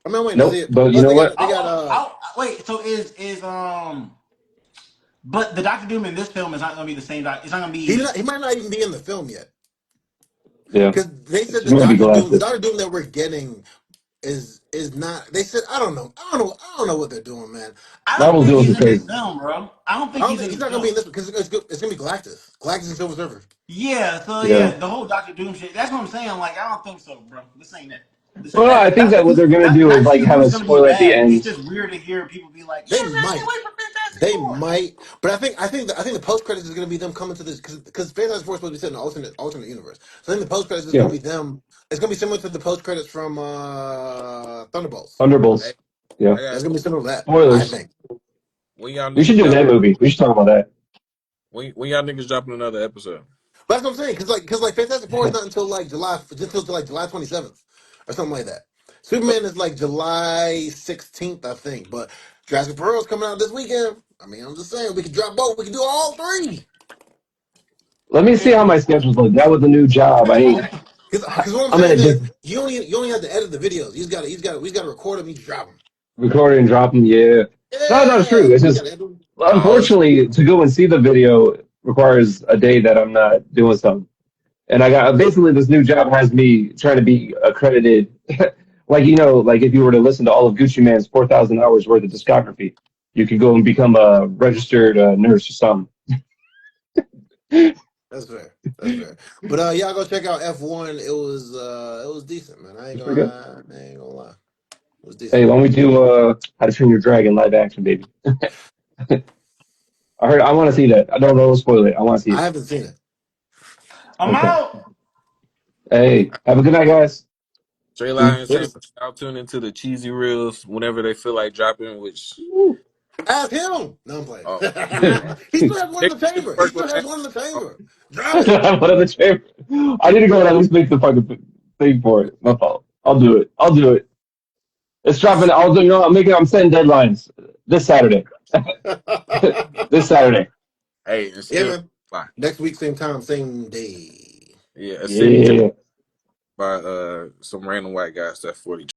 S4: I mean, I'm waiting to see
S3: Nope.
S4: it.
S3: But you
S4: Plus,
S3: know what?
S4: they got
S2: Wait. So but the Doctor Doom in this film is not going to be the same. It's not going to be.
S4: he might not even be in the film yet
S3: Yeah,
S4: because they said
S3: it's gonna be
S4: The
S3: Galactus.
S4: Doctor Doom that we're getting is not. They said I don't know what they're doing, man.
S2: I don't
S3: Marvel's
S2: think
S3: doing
S2: he's
S3: some
S2: in this
S3: crazy.
S2: film, bro. I don't
S4: I
S2: think
S4: don't
S2: he's
S4: think
S2: in
S4: he's
S2: this
S4: not gonna be
S2: film.
S4: in this because it's gonna be Galactus. Galactus and Silver Surfer.
S2: Yeah. So
S3: Yeah.
S2: yeah, the whole Doctor Doom shit. That's what I'm saying. Like, I don't think so, bro. This ain't it.
S3: Well, I think that what they're gonna do is
S2: Not that
S3: like
S2: the
S3: have a
S2: movie's gonna be
S3: spoiler at the
S2: bad. It's
S3: end.
S2: just weird to hear people be like, "Yes,
S4: They
S2: I can't
S4: might.
S2: wait for Fantastic
S4: They
S2: Four."
S4: might, but I think the post credits is going to be them coming to this because Fantastic Four is supposed to be set in an alternate universe. So I think the post credits is going
S3: Yeah,
S4: to be them. It's going to be similar to the post credits from Thunderbolts.
S1: Hey,
S3: Thunderbolts. Yeah.
S1: I got
S4: It's going to be similar to that. I
S3: Spoilers.
S4: think.
S1: when y'all
S3: We should
S1: niggas
S3: do
S1: drop
S3: that movie. We should talk about that.
S1: when y'all niggas dropping another episode.
S4: But that's what I'm saying, because like Fantastic Four is not until like July, just until like July 27th or something like that. Superman is like July 16th, I think. But Jurassic World's coming out this weekend. I mean, I'm just saying we could drop both. We can do all three.
S3: Let me see how my schedule's like. That was a new job. I ain't.
S4: Because what I'm
S3: I'm in a
S4: saying is
S3: different
S4: you only have to edit the videos. We just got to record them. You just drop them.
S3: recording and dropping. Yeah. No, no, it's
S4: Yeah,
S3: true. It's
S4: you
S3: just
S4: got to edit them.
S3: unfortunately to go and see the video requires a day that I'm not doing something. And I got basically this new job has me trying to be accredited. Like, like if you were to listen to all of Gucci Mane's 4,000 hours worth of discography, you could go and become a registered nurse or something.
S4: That's fair. That's fair. But y'all go check out F1. It was decent, man.
S3: It's pretty good.
S4: I ain't gonna lie. It was decent.
S3: Hey, why don't we do How to Train Your Dragon live action, baby? I want to see that. I don't know. Spoil it. I want to see
S4: I
S3: it.
S4: haven't seen it.
S2: I'm
S3: Okay.
S2: out.
S3: Hey, have a good night, guys.
S1: Straight
S3: See.
S1: Lion saying I'll tune into the cheesy reels whenever they feel like dropping, which
S3: Woo.
S4: Ask him. No, I'm playing.
S1: oh shoot.
S4: He still has one
S1: Next
S4: in the
S1: week
S4: chamber. He
S1: work
S4: still
S1: with
S4: has
S1: that.
S4: one in the
S1: Oh,
S4: chamber. Drop it.
S3: What other chamber? I need to go and at least make the fucking thing for it. My fault. I'll do it. I'll do it. It's dropping. I'll do. I'm making. I'm setting deadlines this Saturday. This Saturday.
S1: hey, and
S4: Yeah,
S1: still
S4: man.
S1: fly.
S4: Next week, same time, same day.
S1: Yeah, a city
S3: Yeah.
S1: by some random white guy stuff 40